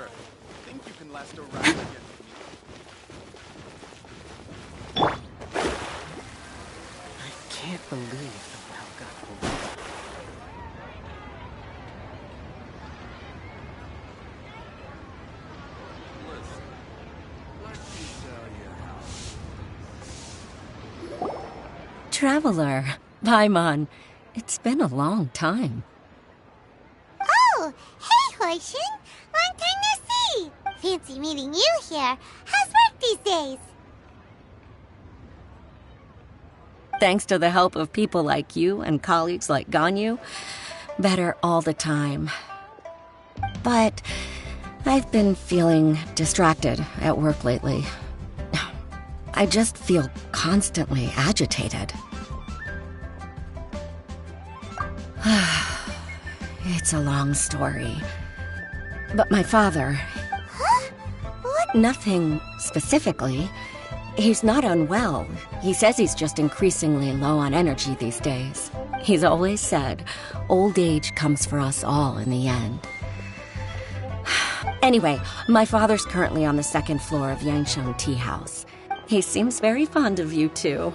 sir. Think you can last a round against me? I can't believe the well got hold. Listen, let me tell you how. Traveler, Paimon, it's been a long time. Oh, hey, Hoishin! Long time no see! Fancy meeting you here. How's work these days? Thanks to the help of people like you and colleagues like Ganyu, better all the time. But I've been feeling distracted at work lately. I just feel constantly agitated. It's a long story. But my father... Huh? What? Nothing specifically. He's not unwell. He says he's just increasingly low on energy these days. He's always said, old age comes for us all in the end. Anyway, my father's currently on the second floor of Yangsheng Tea House. He seems very fond of you, too.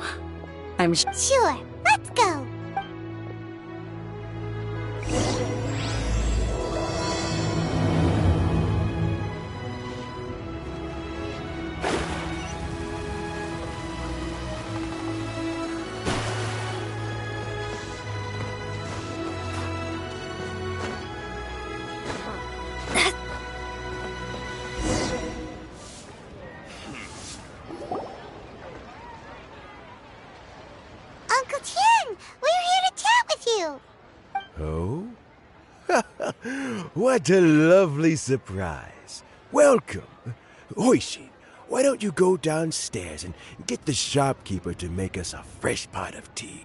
I'm Sure, let's go! Uncle Tien, we're here to chat with you. Oh? What a lovely surprise. Welcome. Hoishin, why don't you go downstairs and get the shopkeeper to make us a fresh pot of tea?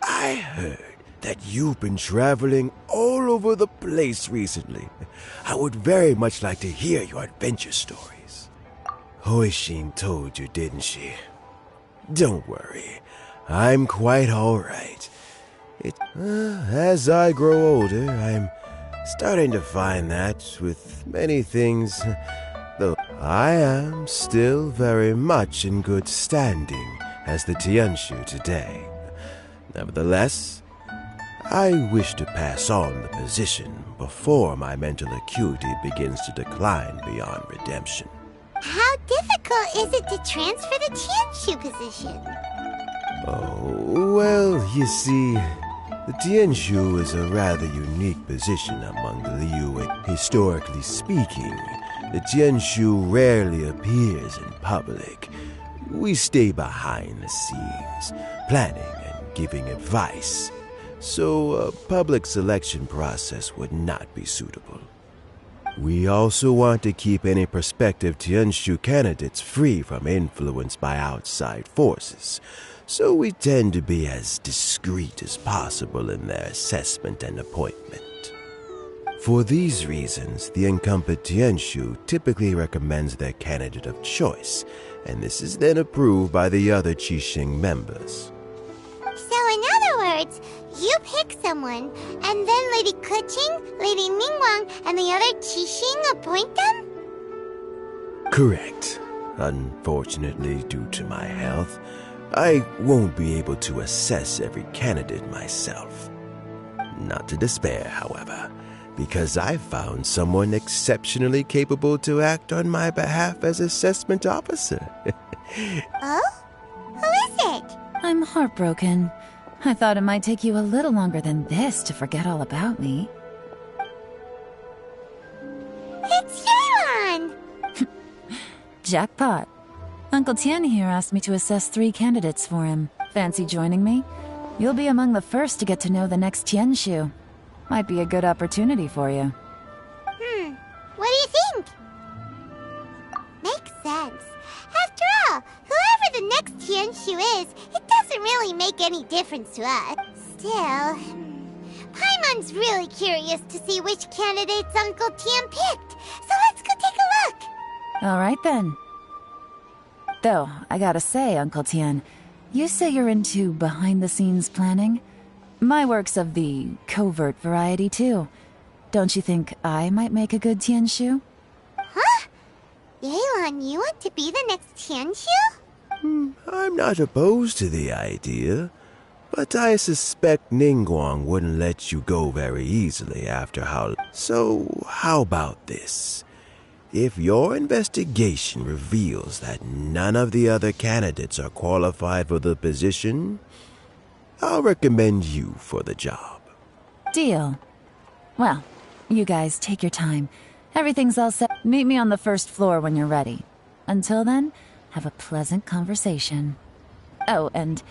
I heard that you've been traveling all over the place recently. I would very much like to hear your adventure stories. Hoishin told you, didn't she? Don't worry, I'm quite all right. As I grow older, I'm starting to find that with many things, though I am still very much in good standing as the Tianshu today. Nevertheless, I wish to pass on the position before my mental acuity begins to decline beyond redemption. How difficult is it to transfer the Tianshu position? Oh, well, you see, the Tianshu is a rather unique position among the Liu, and historically speaking, the Tianshu rarely appears in public. We stay behind the scenes, planning and giving advice, so a public selection process would not be suitable. We also want to keep any prospective Tianshu candidates free from influence by outside forces, so we tend to be as discreet as possible in their assessment and appointment. For these reasons, the incumbent Tianshu typically recommends their candidate of choice, and this is then approved by the other Qixing members. So in other words, you pick someone, and then Lady Keqing, Lady Ningguang, and the other Qixing appoint them? Correct. Unfortunately, due to my health, I won't be able to assess every candidate myself. Not to despair, however, because I found someone exceptionally capable to act on my behalf as assessment officer. Oh? Who is it? I'm heartbroken. I thought it might take you a little longer than this to forget all about me. It's Yeelaan! Jackpot. Uncle Tien here asked me to assess 3 candidates for him. Fancy joining me? You'll be among the first to get to know the next Tianshu. Might be a good opportunity for you. What do you think? Makes sense. After all, whoever the next Tianshu is, it doesn't really make any difference to us. Still, Paimon's really curious to see which candidates Uncle Tien picked, so let's go take a look. All right then. Though, I gotta say, Uncle Tien, you say you're into behind-the-scenes planning? My work's of the covert variety, too. Don't you think I might make a good Tianshu? Huh? Yeelaan, you want to be the next Tianshu? I'm not opposed to the idea, but I suspect Ningguang wouldn't let you go very easily after how... So, how about this? If your investigation reveals that none of the other candidates are qualified for the position, I'll recommend you for the job. Deal. Well, you guys take your time. Everything's all set. Meet me on the first floor when you're ready. Until then, have a pleasant conversation. Oh, and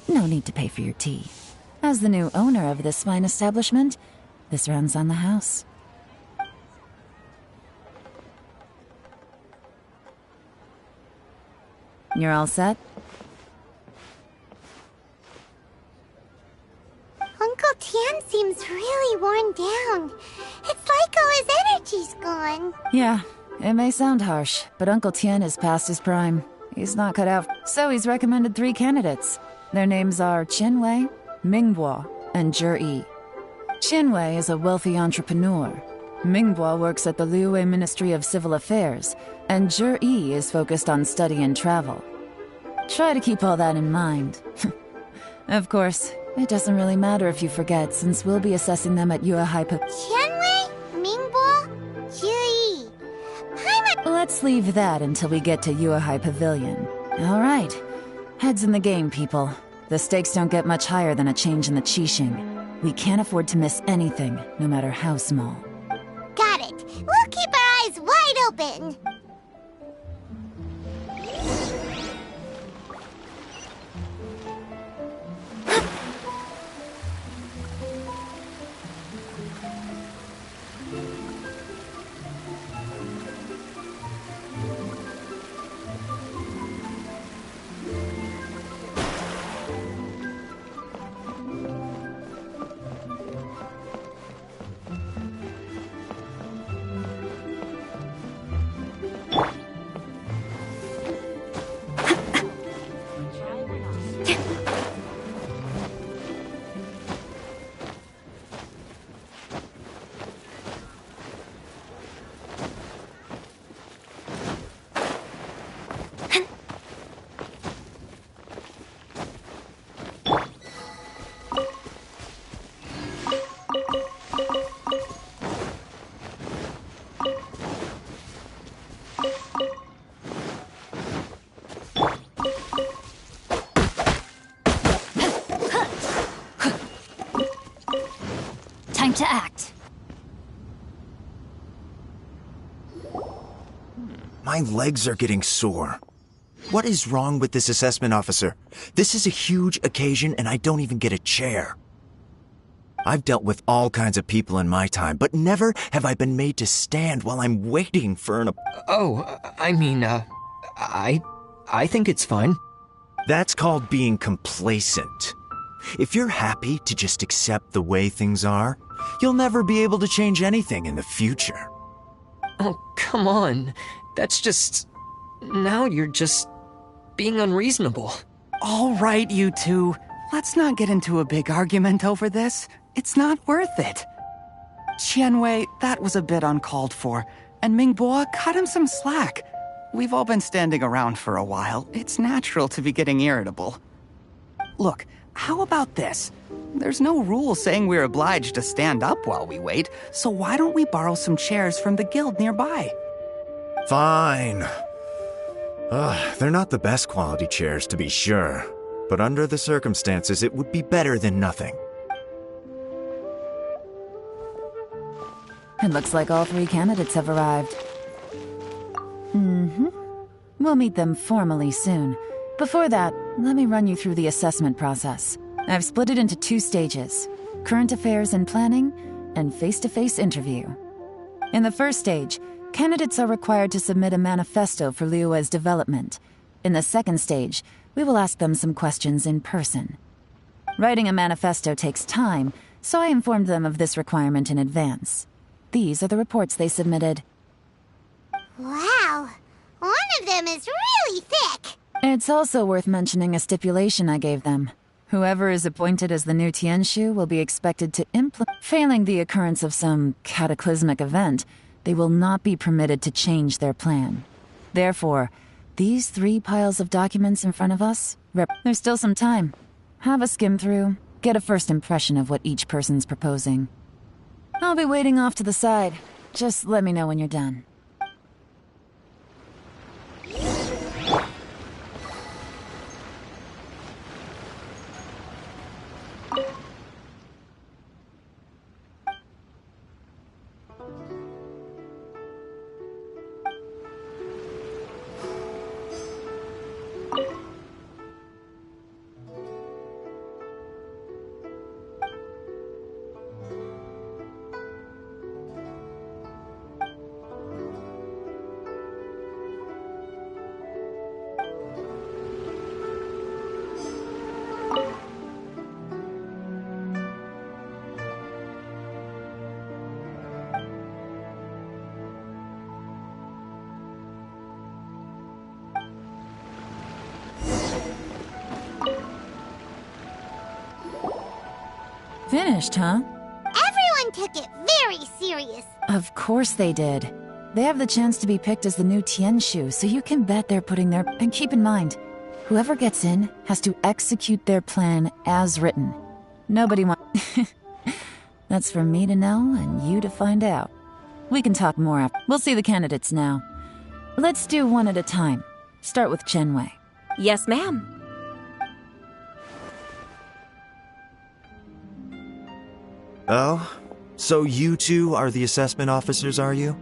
no need to pay for your tea. As the new owner of this fine establishment, this runs on the house. You're all set? Uncle Tian seems really worn down. It's like all his energy's gone. Yeah, it may sound harsh, but Uncle Tian is past his prime. He's not cut out. So he's recommended 3 candidates. Their names are Qianwei, Mingbo, and Zhi. Qianwei is a wealthy entrepreneur. Mingbo works at the Liyue Ministry of Civil Affairs, and Zhi is focused on study and travel. Try to keep all that in mind. Of course, it doesn't really matter if you forget, since we'll be assessing them at Yuehai. Qianwei, Mingbo, Zhi. Let's leave that until we get to Yuehai Pavilion. All right. Heads in the game, people. The stakes don't get much higher than a change in the Qixing. We can't afford to miss anything, no matter how small. Got it. We'll keep our eyes wide open. Time to act. My legs are getting sore. What is wrong with this assessment officer? This is a huge occasion and I don't even get a chair. I've dealt with all kinds of people in my time, but never have I been made to stand while I'm waiting for an... I think it's fine. That's called being complacent. If you're happy to just accept the way things are, you'll never be able to change anything in the future. Oh, come on. That's just... Now you're just being unreasonable. All right, you two. Let's not get into a big argument over this. It's not worth it. Qianwei, that was a bit uncalled for. And Mingbo, cut him some slack. We've all been standing around for a while. It's natural to be getting irritable. Look, how about this? There's no rule saying we're obliged to stand up while we wait, so why don't we borrow some chairs from the guild nearby? Fine. They're not the best quality chairs, to be sure. But under the circumstances, it would be better than nothing. It looks like all 3 candidates have arrived. We'll meet them formally soon. Before that, let me run you through the assessment process. I've split it into 2 stages: current affairs and planning, and face-to-face interview. In the first stage, candidates are required to submit a manifesto for Liyue's development. In the second stage, we will ask them some questions in person. Writing a manifesto takes time, so I informed them of this requirement in advance. These are the reports they submitted. Wow. One of them is really thick. It's also worth mentioning a stipulation I gave them. Whoever is appointed as the new Tianshu will be expected to implement. Failing the occurrence of some cataclysmic event, they will not be permitted to change their plan. Therefore, these 3 piles of documents in front of us, there's still some time. Have a skim through, get a first impression of what each person's proposing. I'll be waiting off to the side. Just let me know when you're done. Finished, huh? Everyone took it very serious. Of course they did. They have the chance to be picked as the new Tianshu, so you can bet they're putting their... And keep in mind, whoever gets in has to execute their plan as written. Nobody wants... That's for me to know and you to find out. We can talk more after. We'll see the candidates now. Let's do one at a time. Start with Chenwei. Yes, ma'am. Oh? So you two are the assessment officers, are you?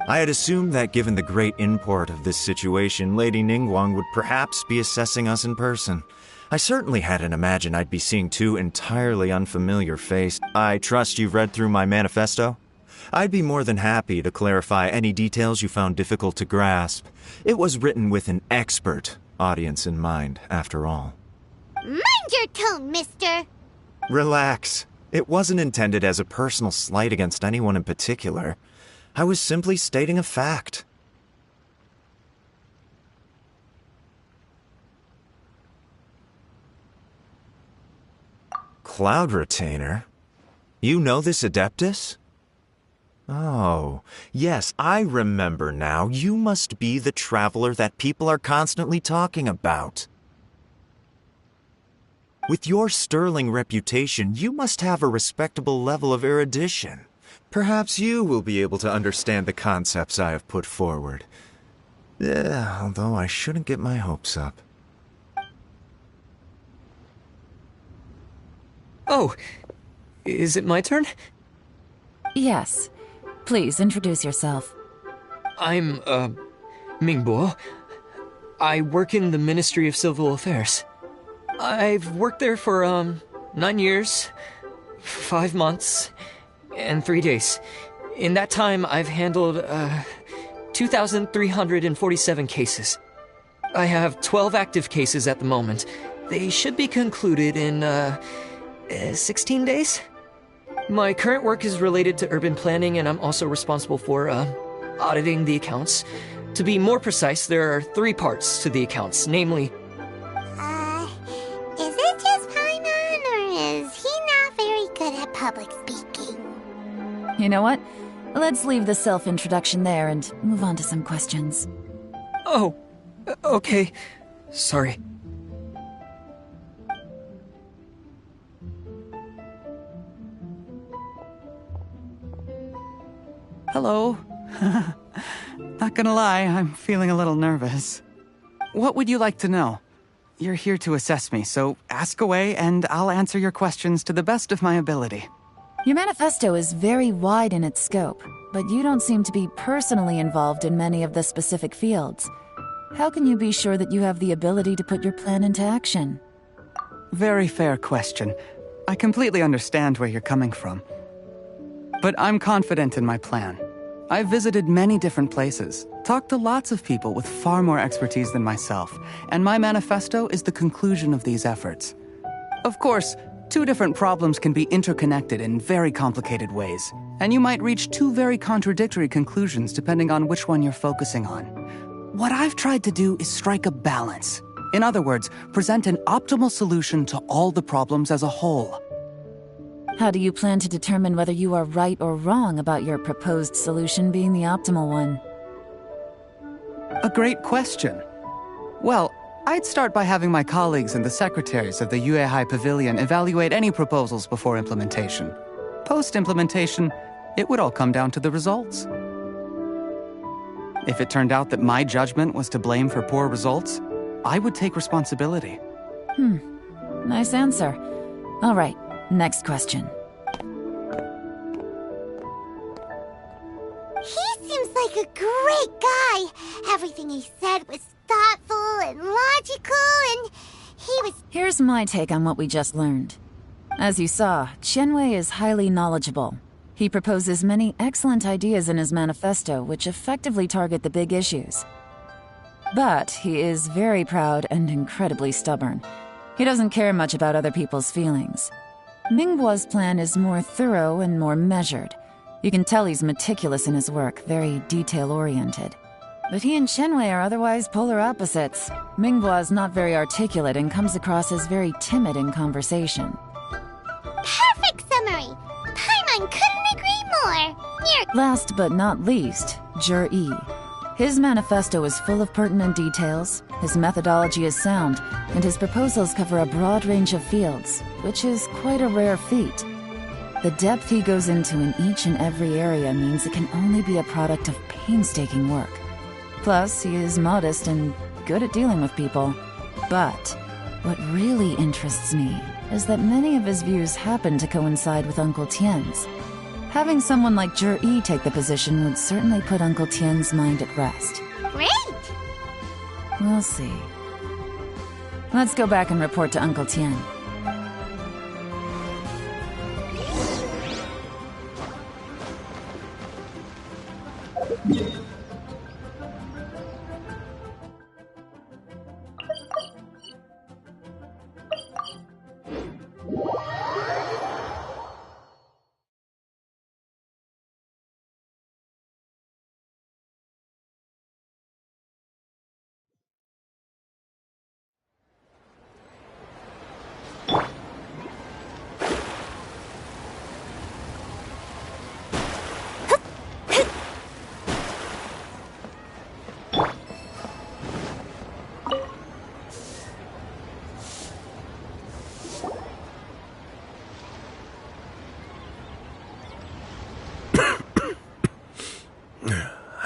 I had assumed that given the great import of this situation, Lady Ningguang would perhaps be assessing us in person. I certainly hadn't imagined I'd be seeing 2 entirely unfamiliar faces. I trust you've read through my manifesto? I'd be more than happy to clarify any details you found difficult to grasp. It was written with an expert audience in mind, after all. Mind your tone, mister. Relax. It wasn't intended as a personal slight against anyone in particular. I was simply stating a fact. Cloud Retainer? You know this Adeptus? Oh, yes, I remember now. You must be the traveler that people are constantly talking about. With your sterling reputation, you must have a respectable level of erudition. Perhaps you will be able to understand the concepts I have put forward. Although I shouldn't get my hopes up. Oh, is it my turn? Yes. Please, introduce yourself. I'm, Mingbo. I work in the Ministry of Civil Affairs. I've worked there for, 9 years, 5 months, and 3 days. In that time, I've handled, 2,347 cases. I have 12 active cases at the moment. They should be concluded in, 16 days? My current work is related to urban planning, and I'm also responsible for, auditing the accounts. To be more precise, there are 3 parts to the accounts, namely... Is it just Paimon, or is he not very good at public speaking? You know what? Let's leave the self-introduction there and move on to some questions. Oh, okay. Sorry. Hello. Not gonna lie, I'm feeling a little nervous. What would you like to know? You're here to assess me, so ask away and I'll answer your questions to the best of my ability. Your manifesto is very wide in its scope, but you don't seem to be personally involved in many of the specific fields. How can you be sure that you have the ability to put your plan into action? Very fair question. I completely understand where you're coming from. But I'm confident in my plan. I've visited many different places, talked to lots of people with far more expertise than myself, and my manifesto is the conclusion of these efforts. Of course, 2 different problems can be interconnected in very complicated ways, and you might reach 2 very contradictory conclusions depending on which one you're focusing on. What I've tried to do is strike a balance. In other words, present an optimal solution to all the problems as a whole. How do you plan to determine whether you are right or wrong about your proposed solution being the optimal one? A great question. Well, I'd start by having my colleagues and the secretaries of the Yuehai Pavilion evaluate any proposals before implementation. Post-implementation, it would all come down to the results. If it turned out that my judgment was to blame for poor results, I would take responsibility. Nice answer. All right, next question. He seems like a great guy. Everything he said was thoughtful and logical, and he was... Here's my take on what we just learned. As you saw, Qianwei is highly knowledgeable. He proposes many excellent ideas in his manifesto which effectively target the big issues. But he is very proud and incredibly stubborn. He doesn't care much about other people's feelings. Mingbo's plan is more thorough and more measured. You can tell he's meticulous in his work, very detail-oriented. But he and Qianwei are otherwise polar opposites. Mingbo is not very articulate and comes across as very timid in conversation. Perfect summary! Paimon couldn't agree more! Last but not least, Yi. His manifesto is full of pertinent details, his methodology is sound, and his proposals cover a broad range of fields, which is quite a rare feat. The depth he goes into in each and every area means it can only be a product of painstaking work. Plus, he is modest and good at dealing with people. But what really interests me is that many of his views happen to coincide with Uncle Tien's. Having someone like Yi take the position would certainly put Uncle Tien's mind at rest. Great! We'll see. Let's go back and report to Uncle Tien.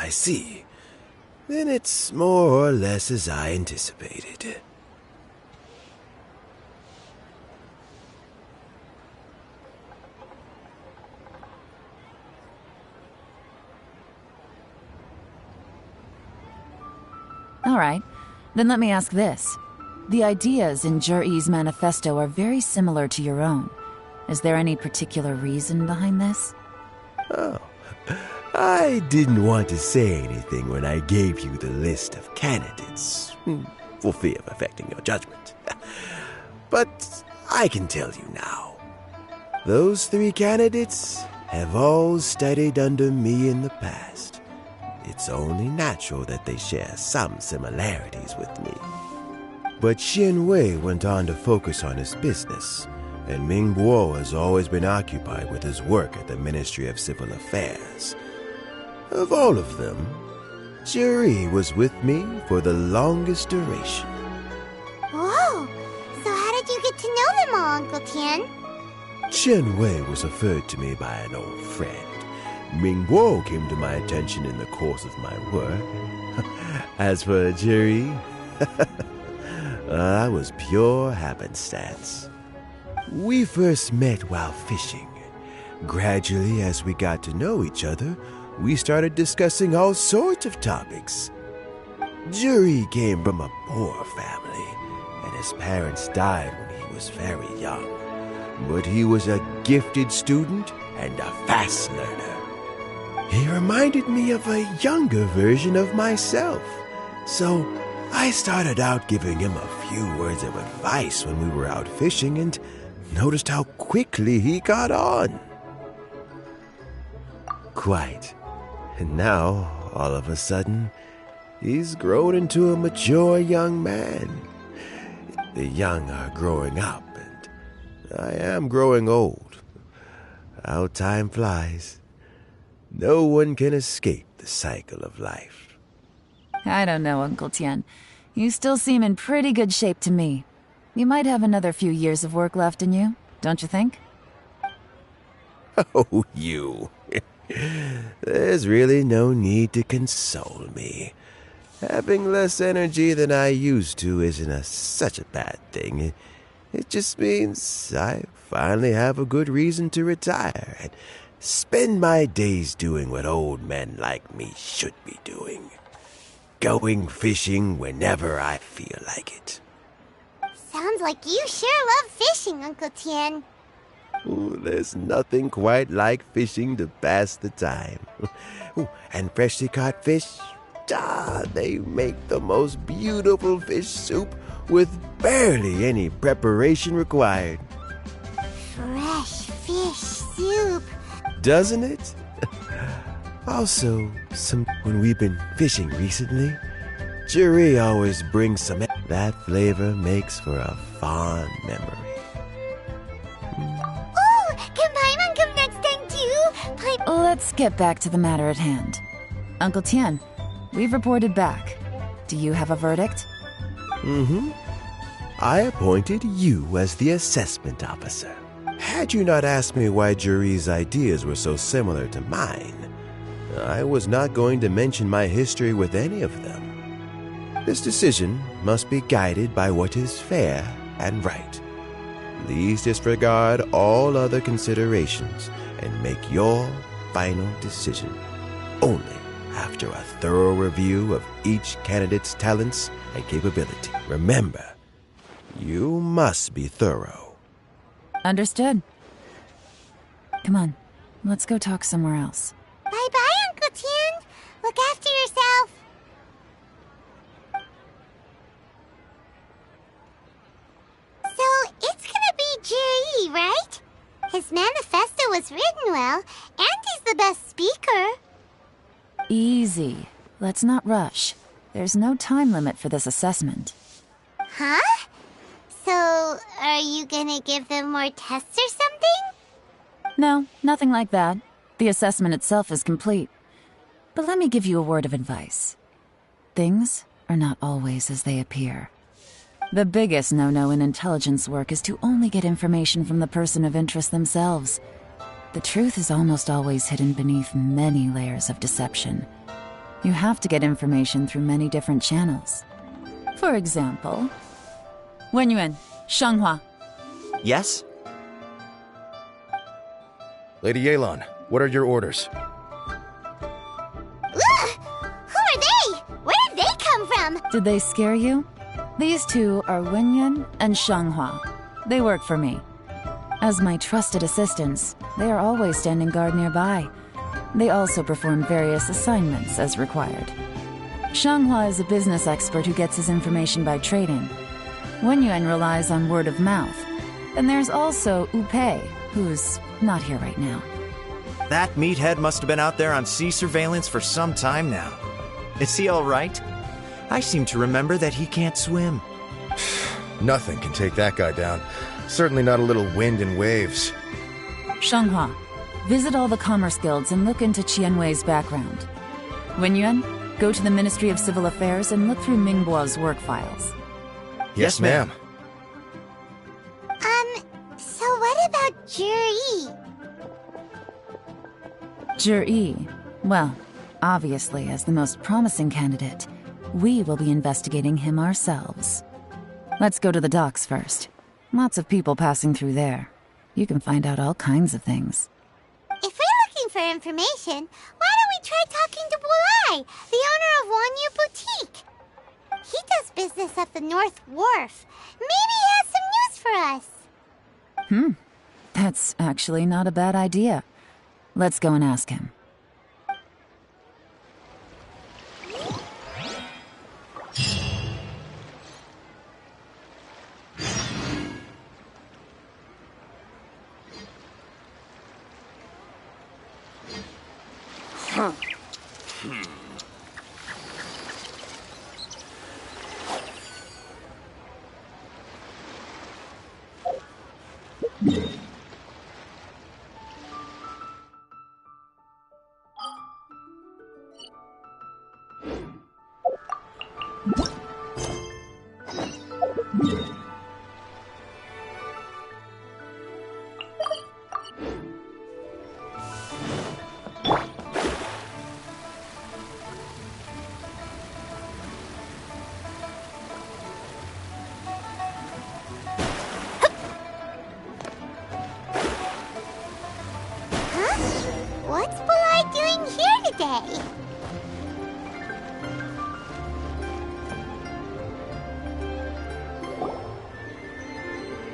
I see. Then it's more or less as I anticipated. All right, then let me ask this. The ideas in Yi's manifesto are very similar to your own. Is there any particular reason behind this? Oh, I didn't want to say anything when I gave you the list of candidates, for fear of affecting your judgment. But I can tell you now. Those 3 candidates have all studied under me in the past. It's only natural that they share some similarities with me. But Qianwei went on to focus on his business, and Mingbo has always been occupied with his work at the Ministry of Civil Affairs. Of all of them, Yi was with me for the longest duration. Whoa! So how did you get to know them all, Uncle Tien? Qianwei was referred to me by an old friend. Mingbo came to my attention in the course of my work. As for Yi, that was pure happenstance. We first met while fishing. Gradually, as we got to know each other, we started discussing all sorts of topics. Yi came from a poor family, and his parents died when he was very young. But he was a gifted student and a fast learner. He reminded me of a younger version of myself, so I started out giving him a few words of advice when we were out fishing and noticed how quickly he got on. Quite. And now, all of a sudden, He's grown into a mature young man. The young are growing up, and I am growing old. How time flies. No one can escape the cycle of life. I don't know, Uncle Tian. You still seem in pretty good shape to me. You might have another few years of work left in you, don't you think? Oh, you. There's really no need to console me. Having less energy than I used to isn't such a bad thing. It just means I finally have a good reason to retire and spend my days doing what old men like me should be doing. Going fishing whenever I feel like it. Sounds like you sure love fishing, Uncle Tian. Ooh, there's nothing quite like fishing to pass the time. Ooh, and freshly caught fish, they make the most beautiful fish soup with barely any preparation required. Fresh fish soup. Doesn't it? Also, when we've been fishing recently, Jerry always brings some. That flavor makes for a fond memory. Oh, can Paimon come next time too? Let's get back to the matter at hand. Uncle Tian, we've reported back. Do you have a verdict? Mm-hmm. I appointed you as the assessment officer. Had you not asked me why Jerry's ideas were so similar to mine, I was not going to mention my history with any of them. This decision must be guided by what is fair and right. Please disregard all other considerations and make your final decision only after a thorough review of each candidate's talents and capability. Remember, you must be thorough. Understood. Come on, let's go talk somewhere else. Bye-bye, Uncle Tian. Look after yourself. So, it's gonna be Jerry, right? His manifesto was written well, and he's the best speaker. Easy. Let's not rush. There's no time limit for this assessment. Huh? So, are you gonna give them more tests or something? No, nothing like that. The assessment itself is complete. But let me give you a word of advice. Things are not always as they appear. The biggest no-no in intelligence work is to only get information from the person of interest themselves. The truth is almost always hidden beneath many layers of deception. You have to get information through many different channels. For example, Wenyuan, Shanghua. Yes? Lady Yeelaan, what are your orders? Ugh! Who are they? Where did they come from? Did they scare you? These two are Wenyuan and Shanghua. They work for me. As my trusted assistants, they are always standing guard nearby. They also perform various assignments as required. Shanghua is a business expert who gets his information by trading. Wenyuan relies on word of mouth. And there's also Upei, who's not here right now. That meathead must have been out there on sea surveillance for some time now. Is he all right? I seem to remember that he can't swim. Nothing can take that guy down. Certainly not a little wind and waves. Shanghua, visit all the commerce guilds and look into Qianwei's background. Wenyuan, go to the Ministry of Civil Affairs and look through Mingbo's work files. Yes, ma'am. So what about Jerry? Jerry, well, obviously as the most promising candidate, we will be investigating him ourselves. Let's go to the docks first. Lots of people passing through there. You can find out all kinds of things. If we're looking for information, why don't we try talking to Bulai, the owner of Wanyu Boutique? He does business at the North Wharf. Maybe he has some news for us. That's actually not a bad idea. Let's go and ask him. What's Polite doing here today?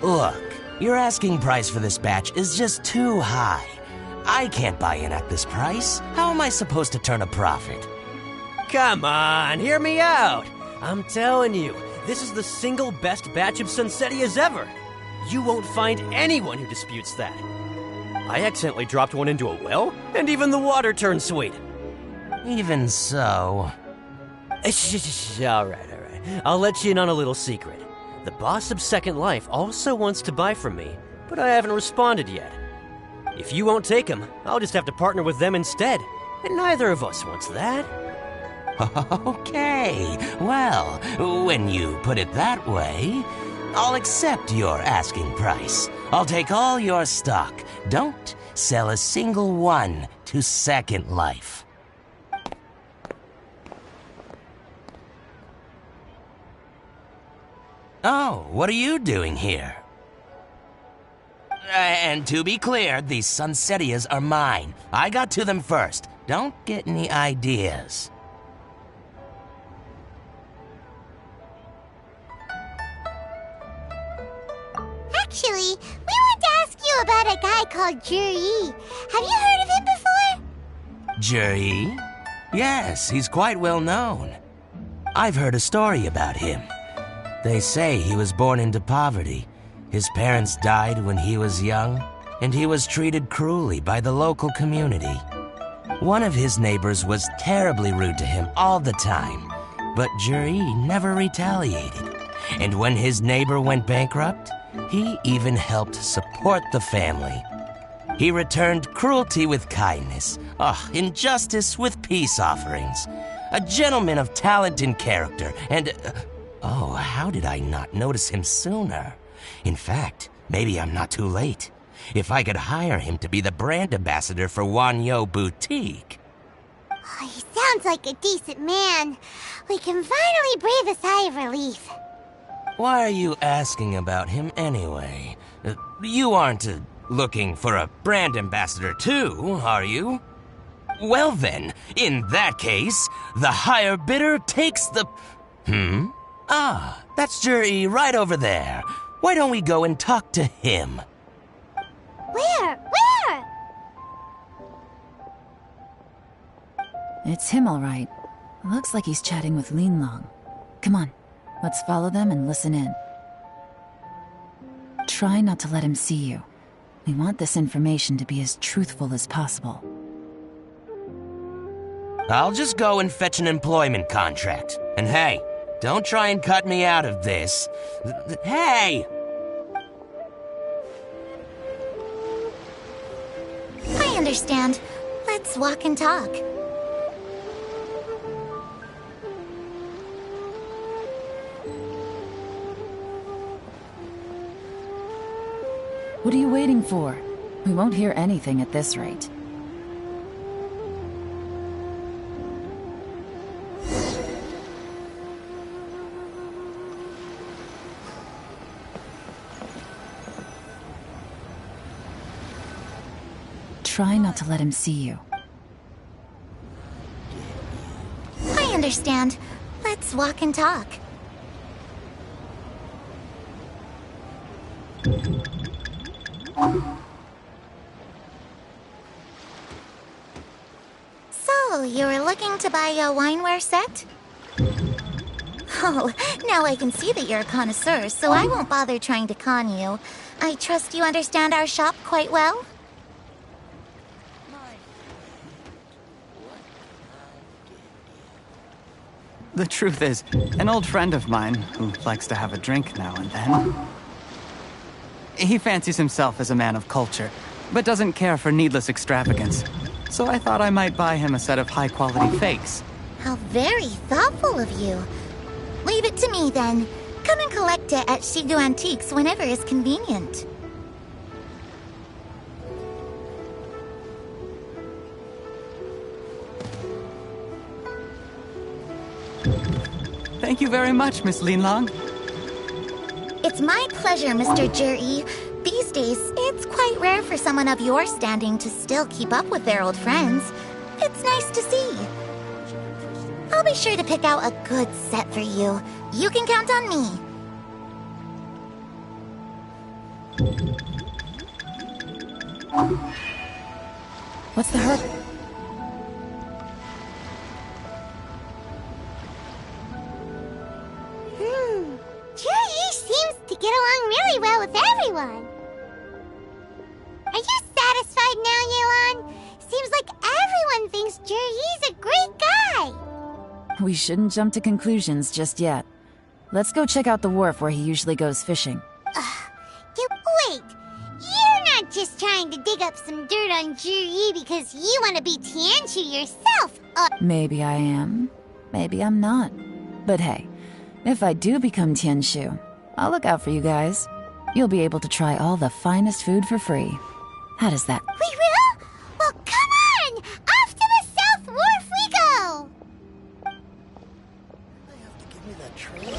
Look, your asking price for this batch is just too high. I can't buy in at this price. How am I supposed to turn a profit? Come on, hear me out. I'm telling you, this is the single best batch of Sunsetias ever. You won't find anyone who disputes that. I accidentally dropped one into a well, and even the water turned sweet. Even so... All right. I'll let you in on a little secret. The boss of Second Life also wants to buy from me, but I haven't responded yet. If you won't take him, I'll just have to partner with them instead, and neither of us wants that. Okay, well, when you put it that way, I'll accept your asking price. I'll take all your stock. Don't sell a single one to Second Life. Oh, what are you doing here? And to be clear, these Sunsetias are mine. I got to them first. Don't get any ideas. Actually, we want to ask you about a guy called Juri. Have you heard of him before? Juri? Yes, he's quite well known. I've heard a story about him. They say he was born into poverty. His parents died when he was young, and he was treated cruelly by the local community. One of his neighbors was terribly rude to him all the time, but Juri never retaliated. And when his neighbor went bankrupt, he even helped support the family. He returned cruelty with kindness, injustice with peace offerings. A gentleman of talent and character, and... oh, how did I not notice him sooner? In fact, maybe I'm not too late. If I could hire him to be the brand ambassador for Wanyo Boutique. Oh, he sounds like a decent man. We can finally breathe a sigh of relief. Why are you asking about him anyway? You aren't looking for a brand ambassador too, are you? Well then, in that case, the higher bidder takes the... Ah, that's Juri right over there. Why don't we go and talk to him? Where? It's him, all right. Looks like he's chatting with Yeelaan. Come on, let's follow them and listen in. Try not to let him see you. We want this information to be as truthful as possible. I'll just go and fetch an employment contract. And hey, don't try and cut me out of this. Hey! I understand. Let's walk and talk. What are you waiting for? We won't hear anything at this rate. Try not to let him see you. I understand. Let's walk and talk. So, you were looking to buy a wineware set? Oh, now I can see that you're a connoisseur, so I won't bother trying to con you. I trust you understand our shop quite well? The truth is, an old friend of mine, who likes to have a drink now and then... He fancies himself as a man of culture, but doesn't care for needless extravagance. So I thought I might buy him a set of high-quality fakes. How very thoughtful of you. Leave it to me, then. Come and collect it at Shigu Antiques whenever is convenient. Thank you very much, Miss Yeelaan. It's my pleasure, Mr. Juri. These days, it's quite rare for someone of your standing to still keep up with their old friends. It's nice to see. I'll be sure to pick out a good set for you. You can count on me. What's the hurry? Juri seems to get along really well with everyone. Are you satisfied now, Yeelaan? Seems like everyone thinks Juri's a great guy. We shouldn't jump to conclusions just yet. Let's go check out the wharf where he usually goes fishing. Wait, you're not just trying to dig up some dirt on Juri because you want to be Tianshu yourself, Maybe I am. Maybe I'm not. But hey, if I do become Tianshu, I'll look out for you guys. You'll be able to try all the finest food for free. How does that? We will? Well, come on! Off to the South Wharf we go! Give me that train.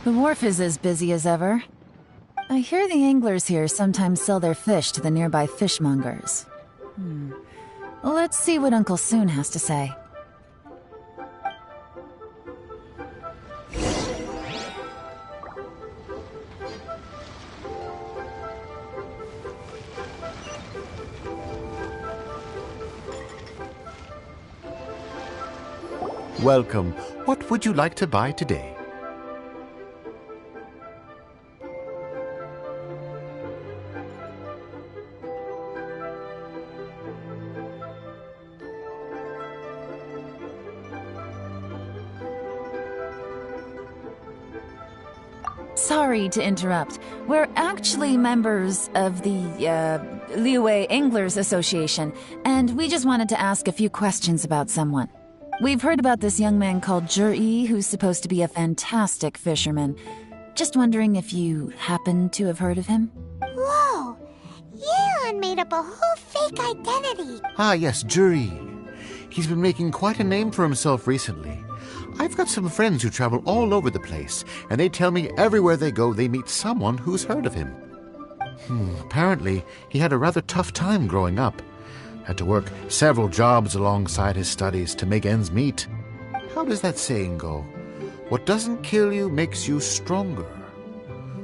The wharf is as busy as ever. I hear the anglers here sometimes sell their fish to the nearby fishmongers. Let's see what Uncle Soon has to say. Welcome. What would you like to buy today? Sorry to interrupt. We're actually members of the, Liyue Anglers Association, and we just wanted to ask a few questions about someone. We've heard about this young man called Juri, who's supposed to be a fantastic fisherman. Just wondering if you happen to have heard of him? Whoa! Yeelaan made up a whole fake identity. Ah, yes, Juri. He's been making quite a name for himself recently. I've got some friends who travel all over the place, and they tell me everywhere they go they meet someone who's heard of him. Apparently, he had a rather tough time growing up. Had to work several jobs alongside his studies to make ends meet. How does that saying go? What doesn't kill you makes you stronger.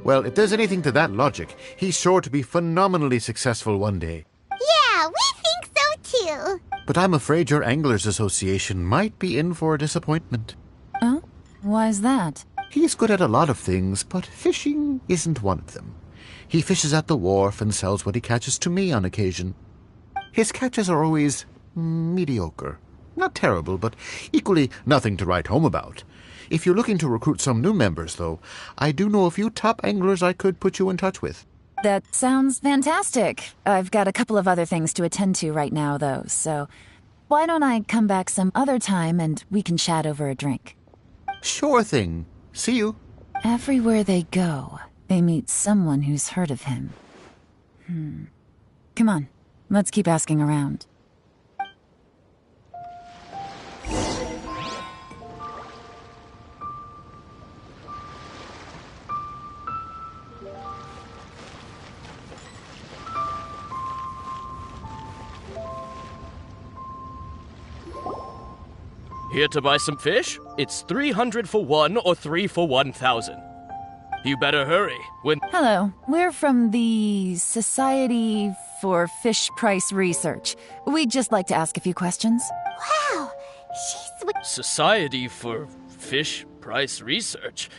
Well, if there's anything to that logic, he's sure to be phenomenally successful one day. Yeah, we think so too. But I'm afraid your Anglers Association might be in for a disappointment. Oh? Why's that? He's good at a lot of things, but fishing isn't one of them. He fishes at the wharf and sells what he catches to me on occasion. His catches are always mediocre. Not terrible, but equally nothing to write home about. If you're looking to recruit some new members, though, I do know a few top anglers I could put you in touch with. That sounds fantastic. I've got a couple of other things to attend to right now, though, so why don't I come back some other time and we can chat over a drink? Sure thing. See you. Everywhere they go, they meet someone who's heard of him. Come on, let's keep asking around. Here to buy some fish? It's 300 for one or 3 for 1,000. You better hurry. Hello, we're from the Society for Fish Price Research. We'd just like to ask a few questions. Wow, she's... Society for Fish Price Research?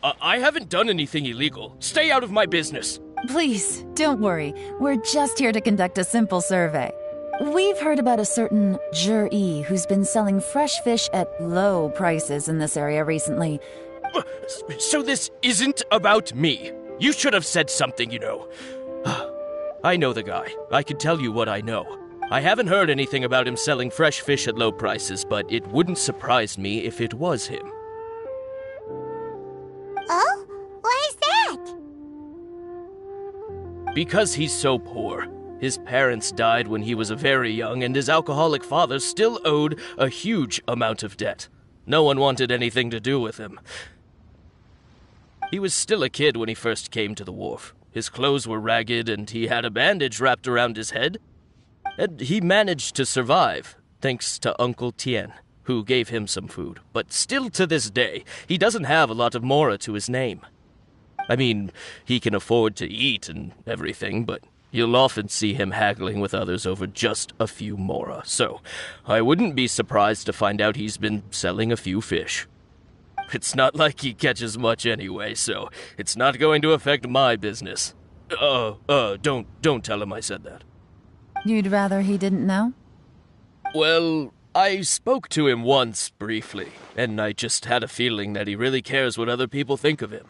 I haven't done anything illegal. Stay out of my business. Please, don't worry. We're just here to conduct a simple survey. We've heard about a certain Jur-E who's been selling fresh fish at low prices in this area recently. So this isn't about me. You should have said something, you know. I know the guy. I can tell you what I know. I haven't heard anything about him selling fresh fish at low prices, but it wouldn't surprise me if it was him. Oh? Why is that? Because he's so poor. His parents died when he was very young, and his alcoholic father still owed a huge amount of debt. No one wanted anything to do with him. He was still a kid when he first came to the wharf. His clothes were ragged, and he had a bandage wrapped around his head. And he managed to survive, thanks to Uncle Tien, who gave him some food. But still to this day, he doesn't have a lot of mora to his name. I mean, he can afford to eat and everything, but you'll often see him haggling with others over just a few mora. So, I wouldn't be surprised to find out he's been selling a few fish. It's not like he catches much anyway, so it's not going to affect my business. Don't tell him I said that. You'd rather he didn't know? Well, I spoke to him once, briefly, and I just had a feeling that he really cares what other people think of him.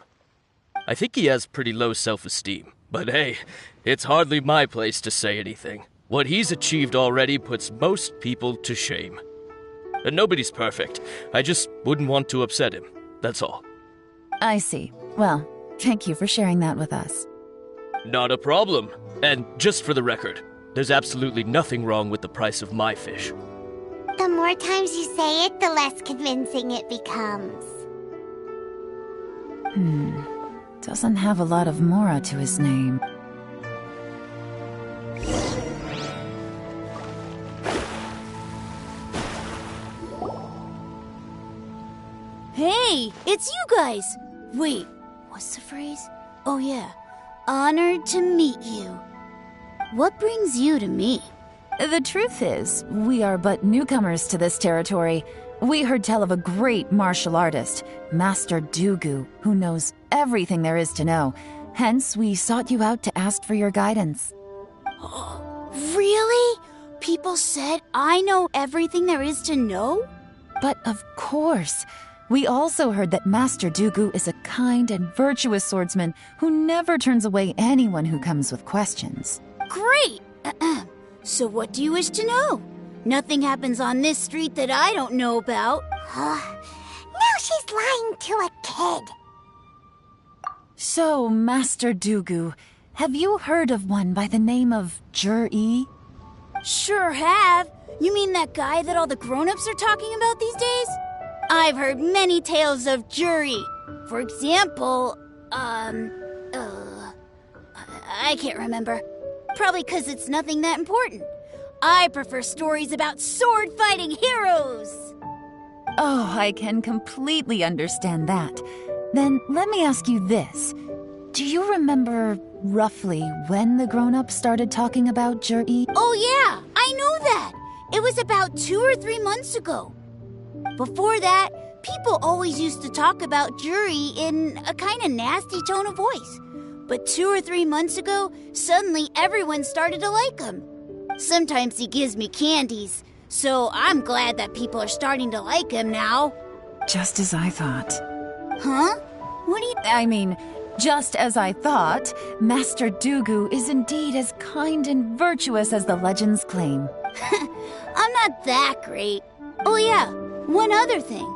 I think he has pretty low self-esteem, but hey, it's hardly my place to say anything. What he's achieved already puts most people to shame. And nobody's perfect. I just wouldn't want to upset him, that's all. I see. Well, thank you for sharing that with us. Not a problem. And just for the record, there's absolutely nothing wrong with the price of my fish. The more times you say it, the less convincing it becomes. Doesn't have a lot of mora to his name. Hey, it's you guys! Wait, what's the phrase? Oh yeah, honored to meet you. What brings you to me? The truth is, we are but newcomers to this territory. We heard tell of a great martial artist, Master Dugu, who knows everything there is to know. Hence, we sought you out to ask for your guidance. Really? People said I know everything there is to know? But of course. We also heard that Master Dugu is a kind and virtuous swordsman who never turns away anyone who comes with questions. Great! So what do you wish to know? Nothing happens on this street that I don't know about. Now she's lying to a kid. So, Master Dugu, have you heard of one by the name of Jur-E? Sure have. You mean that guy that all the grown-ups are talking about these days? I've heard many tales of Jur-E. For example, I can't remember. Probably because it's nothing that important. I prefer stories about sword-fighting heroes. Oh, I can completely understand that. Then let me ask you this. Do you remember roughly when the grown-ups started talking about Jur-E? Oh yeah, I know that. It was about 2 or 3 months ago. Before that, people always used to talk about Jur-E in a kind of nasty tone of voice. But 2 or 3 months ago, suddenly everyone started to like him. Sometimes he gives me candies, so I'm glad that people are starting to like him now. Just as I thought. Huh? What do you... I mean, just as I thought, Master Dugu is indeed as kind and virtuous as the legends claim. I'm not that great. Oh yeah, one other thing.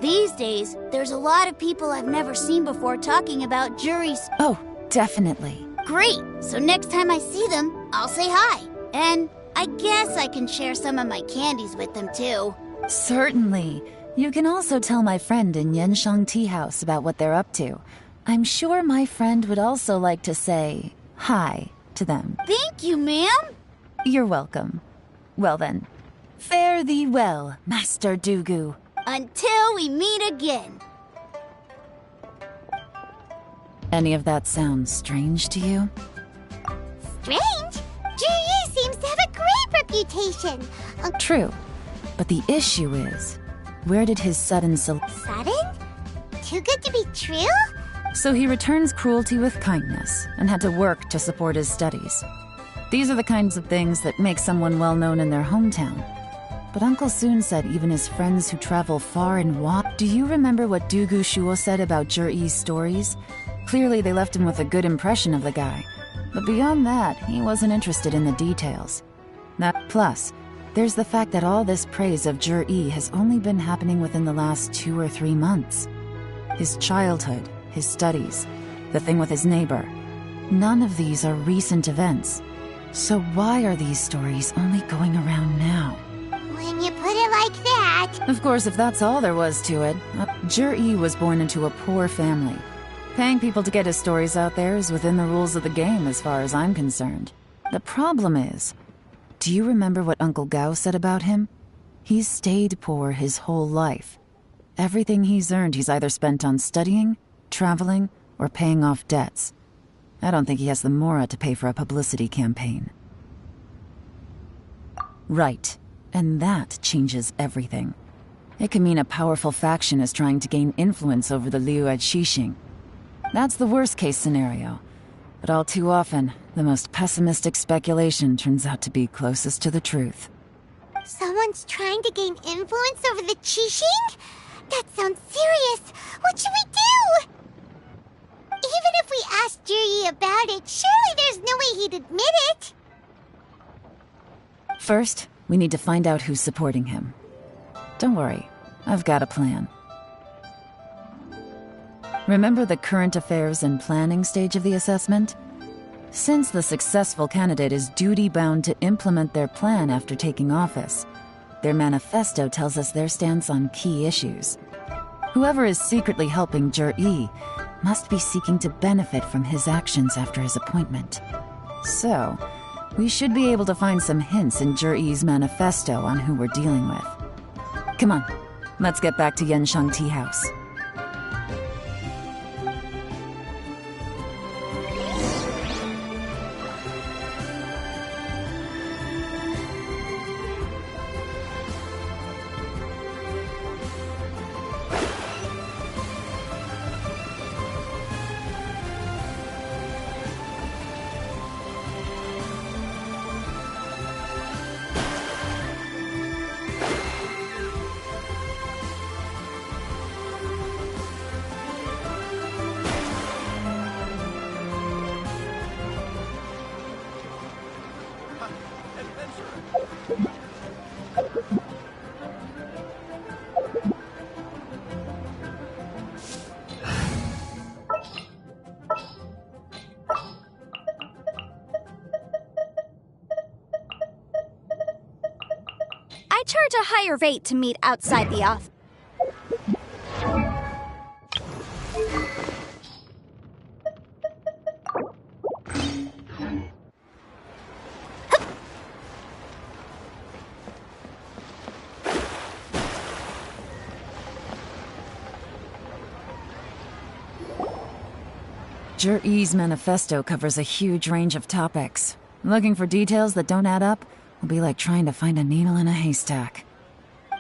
These days, there's a lot of people I've never seen before talking about Jur-E's... Oh, definitely. Great! So next time I see them, I'll say hi. And I guess I can share some of my candies with them too. Certainly. You can also tell my friend in Yenshang Tea House about what they're up to. I'm sure my friend would also like to say hi to them. Thank you, ma'am. You're welcome. Well then, fare thee well, Master Dugu. Until we meet again. Any of that sound strange to you? Strange? Jiri seems to have a great reputation. True. But the issue is, where did his sudden Sudden? Too good to be true? So he returns cruelty with kindness and had to work to support his studies. These are the kinds of things that make someone well known in their hometown. But Uncle Soon said even his friends who travel far and wide. Do you remember what Dugu Shuo said about Juri's stories? Clearly they left him with a good impression of the guy. But beyond that, he wasn't interested in the details. Plus, there's the fact that all this praise of Juri has only been happening within the last 2 or 3 months. His childhood, his studies, the thing with his neighbor. None of these are recent events. So why are these stories only going around now? When you put it like that... Of course, if that's all there was to it, Juri was born into a poor family. Paying people to get his stories out there is within the rules of the game as far as I'm concerned. The problem is, do you remember what Uncle Gao said about him? He's stayed poor his whole life. Everything he's earned he's either spent on studying, traveling, or paying off debts. I don't think he has the mora to pay for a publicity campaign. Right, and that changes everything. It can mean a powerful faction is trying to gain influence over the Liu at Xixing. That's the worst-case scenario. But all too often, the most pessimistic speculation turns out to be closest to the truth. Someone's trying to gain influence over the Qixing? That sounds serious. What should we do? Even if we asked Jiri about it, surely there's no way he'd admit it. First, we need to find out who's supporting him. Don't worry, I've got a plan. Remember the current affairs and planning stage of the assessment? Since the successful candidate is duty-bound to implement their plan after taking office, their manifesto tells us their stance on key issues. Whoever is secretly helping Jur-E must be seeking to benefit from his actions after his appointment. So, we should be able to find some hints in Jur-E's manifesto on who we're dealing with. Come on, let's get back to Yenshang Tea House. I charge a higher rate to meet outside the office. Jur-E's manifesto covers a huge range of topics. Looking for details that don't add up will be like trying to find a needle in a haystack.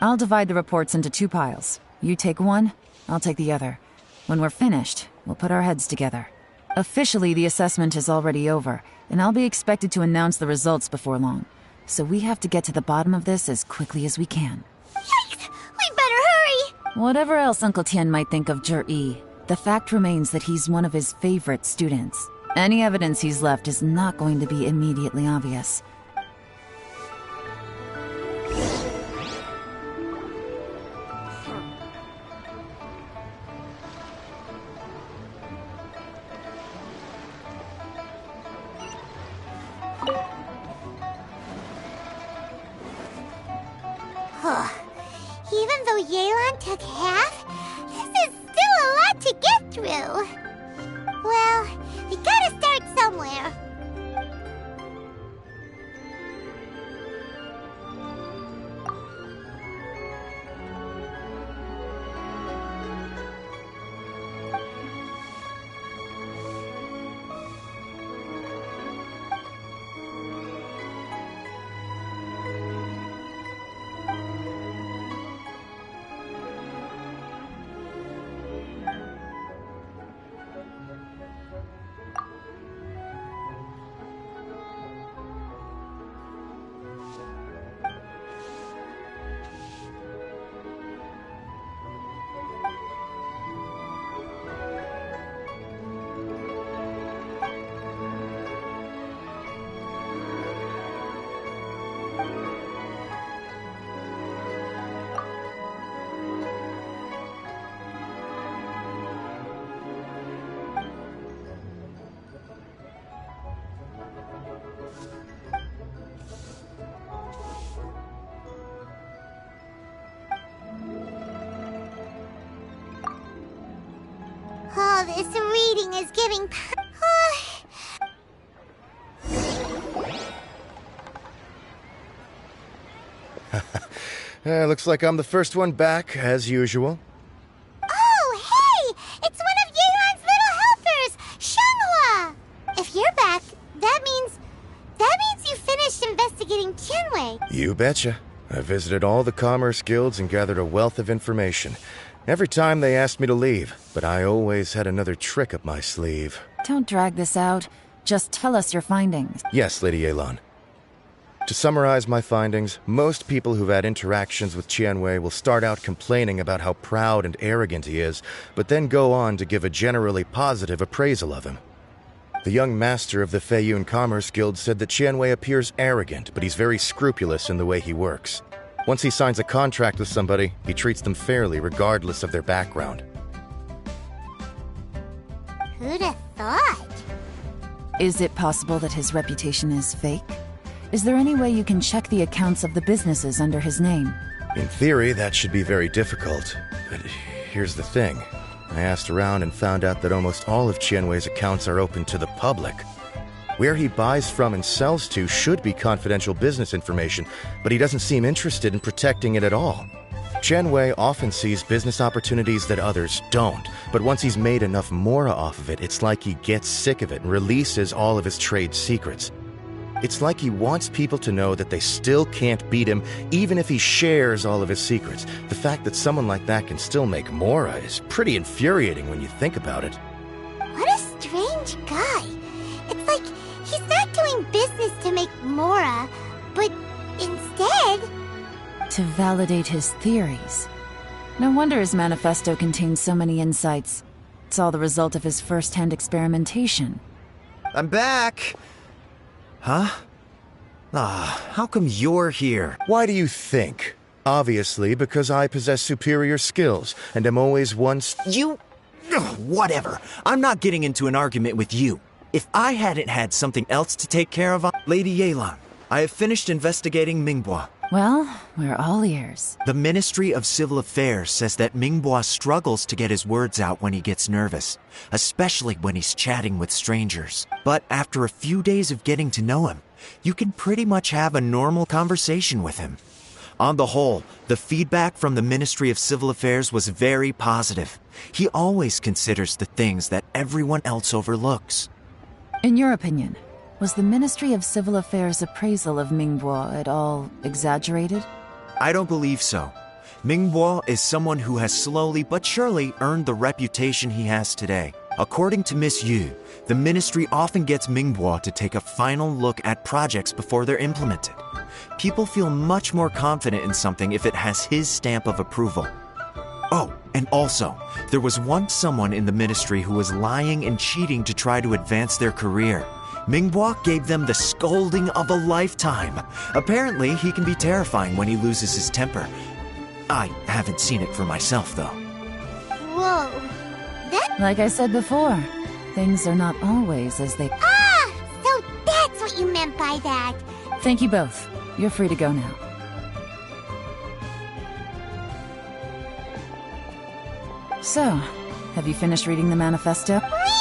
I'll divide the reports into 2 piles. You take one, I'll take the other. When we're finished, we'll put our heads together. Officially, the assessment is already over, and I'll be expected to announce the results before long. So we have to get to the bottom of this as quickly as we can. Yikes! We better hurry! Whatever else Uncle Tian might think of Jur-E, the fact remains that he's one of his favorite students. Any evidence he's left is not going to be immediately obvious. Even though Yeelaan took half, this is still a lot to get through. Well, we gotta start somewhere. This reading is giving... Looks like I'm the first one back, as usual. Oh, hey! It's one of Yeelan's little helpers, Shanghua! If you're back, that means you finished investigating Tianwei. You betcha. I visited all the commerce guilds and gathered a wealth of information. Every time they asked me to leave, but I always had another trick up my sleeve. Don't drag this out. Just tell us your findings. Yes, Lady Yeelaan. To summarize my findings, most people who've had interactions with Tianwei will start out complaining about how proud and arrogant he is, but then go on to give a generally positive appraisal of him. The young master of the Feiyun Commerce Guild said that Tianwei appears arrogant, but he's very scrupulous in the way he works. Once he signs a contract with somebody, he treats them fairly regardless of their background. Who'd have thought? Is it possible that his reputation is fake? Is there any way you can check the accounts of the businesses under his name? In theory, that should be very difficult. But here's the thing. I asked around and found out that almost all of Tianwei's accounts are open to the public. Where he buys from and sells to should be confidential business information, but he doesn't seem interested in protecting it at all. Tianwei often sees business opportunities that others don't, but once he's made enough mora off of it, it's like he gets sick of it and releases all of his trade secrets. It's like he wants people to know that they still can't beat him, even if he shares all of his secrets. The fact that someone like that can still make mora is pretty infuriating when you think about it. What a strange guy. It's like he's not doing business to make mora, but instead... to validate his theories. No wonder his manifesto contains so many insights. It's all the result of his first-hand experimentation. I'm back! Huh? How come you're here? Why do you think? Obviously, because I possess superior skills, and am always You... whatever. I'm not getting into an argument with you. If I hadn't had something else to take care of... Lady Yeelaan, I have finished investigating Mingbo. Well, we're all ears. The Ministry of Civil Affairs says that Mingbo struggles to get his words out when he gets nervous, especially when he's chatting with strangers. But after a few days of getting to know him, you can pretty much have a normal conversation with him. On the whole, the feedback from the Ministry of Civil Affairs was very positive. He always considers the things that everyone else overlooks. In your opinion, was the Ministry of Civil Affairs' appraisal of Mingbo at all exaggerated? I don't believe so. Mingbo is someone who has slowly but surely earned the reputation he has today. According to Miss Yu, the ministry often gets Mingbo to take a final look at projects before they're implemented. People feel much more confident in something if it has his stamp of approval. Oh, and also, there was once someone in the ministry who was lying and cheating to try to advance their career. Mingbo gave them the scolding of a lifetime. Apparently, he can be terrifying when he loses his temper. I haven't seen it for myself, though. Whoa. That... Like I said before, things are not always as they... Ah! So that's what you meant by that. Thank you both. You're free to go now. So, have you finished reading the manifesto? We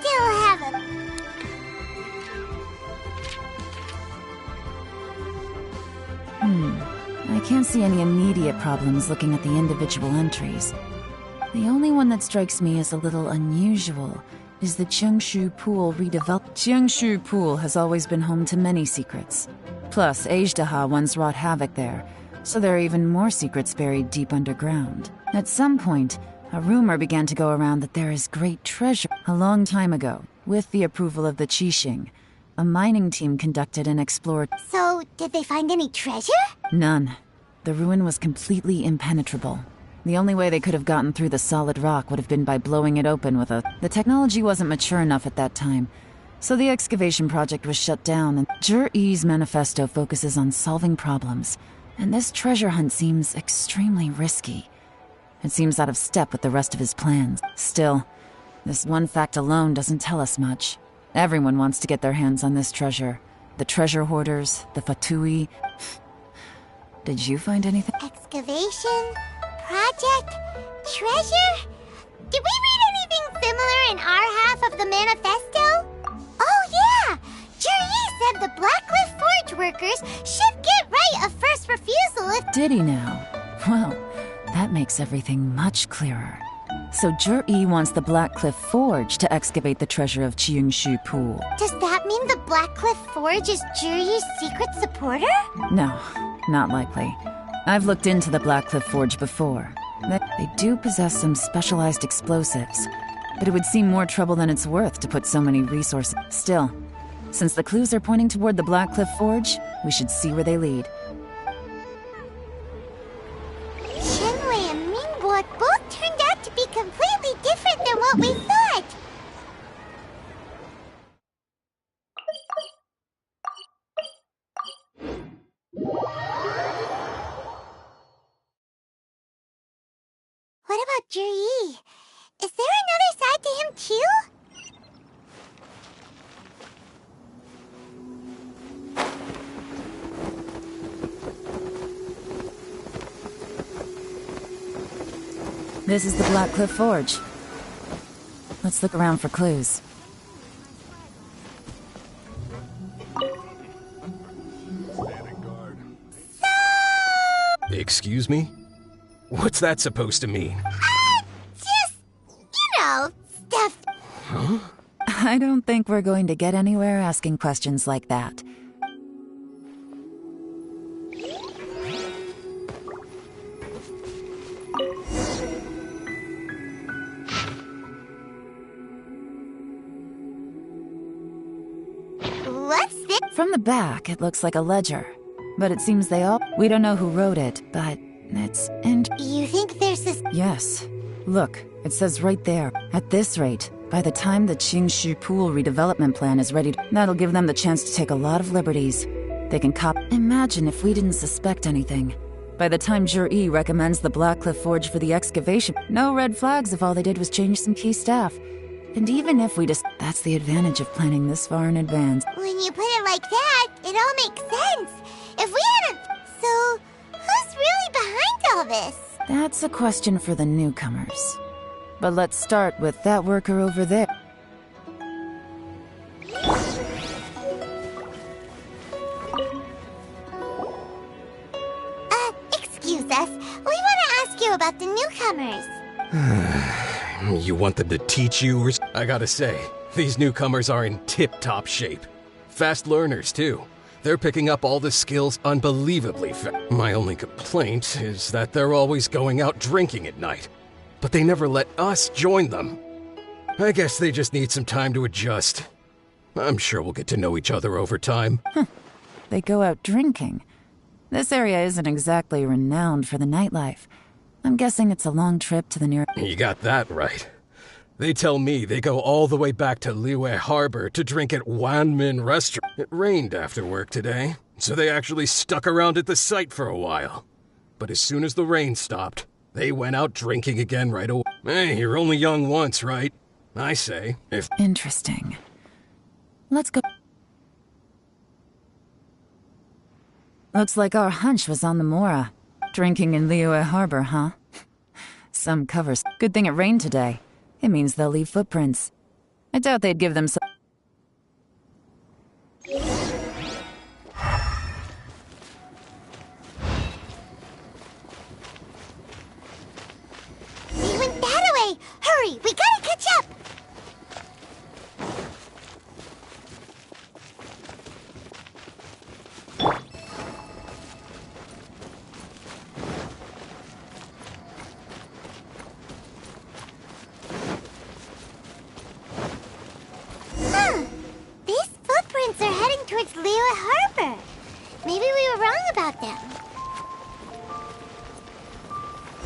still have a... I can't see any immediate problems looking at the individual entries. The only one that strikes me as a little unusual is the Chengshu Pool redeveloped. Chengshu Pool has always been home to many secrets. Plus, Ajdaha once wrought havoc there, so there are even more secrets buried deep underground. At some point, a rumor began to go around that there is great treasure. A long time ago, with the approval of the Qixing, a mining team conducted and explored... So, did they find any treasure? None. The ruin was completely impenetrable. The only way they could have gotten through the solid rock would have been by blowing it open with a... The technology wasn't mature enough at that time, so the excavation project was shut down, and Zhi-Yi's manifesto focuses on solving problems, and this treasure hunt seems extremely risky. It seems out of step with the rest of his plans. Still, this one fact alone doesn't tell us much. Everyone wants to get their hands on this treasure. The treasure hoarders, the Fatui... Did you find anything? Excavation? Project? Treasure? Did we read anything similar in our half of the manifesto? Oh yeah! Juri said the Blackcliff Forge workers should get right of first refusal if— Did he now? Well, that makes everything much clearer. So Juri wants the Blackcliff Forge to excavate the treasure of Qingshu Pool. Does that mean the Blackcliff Forge is Juri's secret supporter? No, not likely. I've looked into the Blackcliff Forge before. They do possess some specialized explosives, but it would seem more trouble than it's worth to put so many resources. Still, since the clues are pointing toward the Blackcliff Forge, we should see where they lead. Shenwei and Mingbok both turned out to be completely different than what we thought. What about Juri? Is there another side to him too? This is the Blackcliff Forge. Let's look around for clues. Excuse me? What's that supposed to mean? Just, stuff. Huh? I don't think we're going to get anywhere asking questions like that. What's this? From the back, it looks like a ledger. But it seems we don't know who wrote it, but it's You think there's this— Yes. Look, it says right there. At this rate, by the time the Qingshu Pool redevelopment plan is ready, that'll give them the chance to take a lot of liberties. They can Imagine if we didn't suspect anything. By the time Juri recommends the Blackcliff Forge for the excavation, no red flags if all they did was change some key staff. And even if we that's the advantage of planning this far in advance. When you put it like that, it all makes sense. If we hadn't— So, who's really behind all this? That's a question for the newcomers. But let's start with that worker over there. Excuse us. We want to ask you about the newcomers. You want them to teach you or— I gotta say, these newcomers are in tip-top shape. Fast learners, too. They're picking up all the skills unbelievably fast. My only complaint is that they're always going out drinking at night. But they never let us join them. I guess they just need some time to adjust. I'm sure we'll get to know each other over time. They go out drinking. This area isn't exactly renowned for the nightlife. I'm guessing it's a long trip to the near— You got that right. They tell me they go all the way back to Liyue Harbor to drink at Wanmin Restaurant. It rained after work today, so they actually stuck around at the site for a while. But as soon as the rain stopped, they went out drinking again right away. Hey, you're only young once, right? I say, if— Interesting. Let's go. Looks like our hunch was on the Mora. Drinking in Liyue Harbor, huh? Some covers. Good thing it rained today. It means they'll leave footprints. I doubt they'd give them some— They went that way! Hurry, we gotta catch up! These footprints are heading towards Liyue Harbor. Maybe we were wrong about them.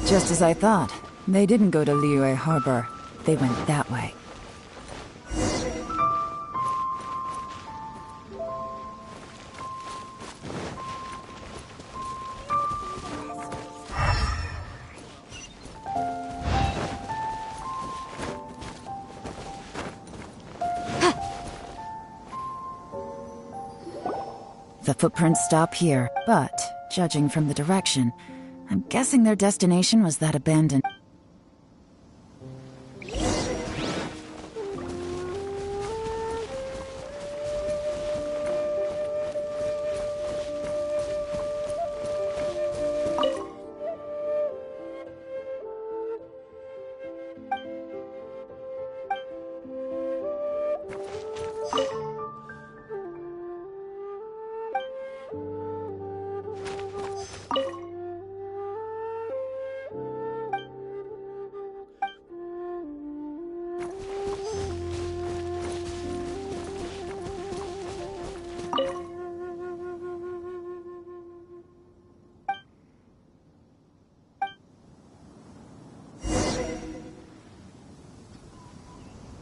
Just as I thought. They didn't go to Liyue Harbor. They went that way. The footprints stop here, but, judging from the direction, I'm guessing their destination was that abandoned—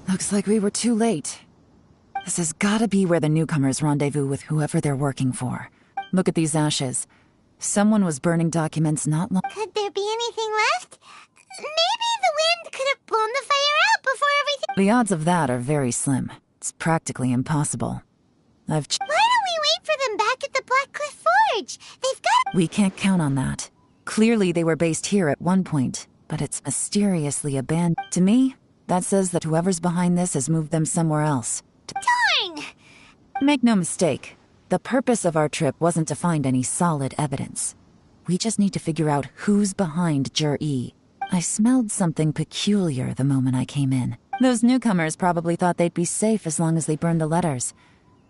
Looks like we were too late. This has gotta be where the newcomers rendezvous with whoever they're working for. Look at these ashes. Someone was burning documents not long— Could there be anything left? Maybe the wind could have blown the fire out before everything— The odds of that are very slim. It's practically impossible. Why don't we wait for them back at the Black Cliff Forge? They've got— We can't count on that. Clearly they were based here at one point, but it's mysteriously abandoned. To me, that says that whoever's behind this has moved them somewhere else. Darn! Make no mistake, the purpose of our trip wasn't to find any solid evidence. We just need to figure out who's behind Jur-E. I smelled something peculiar the moment I came in. Those newcomers probably thought they'd be safe as long as they burned the letters.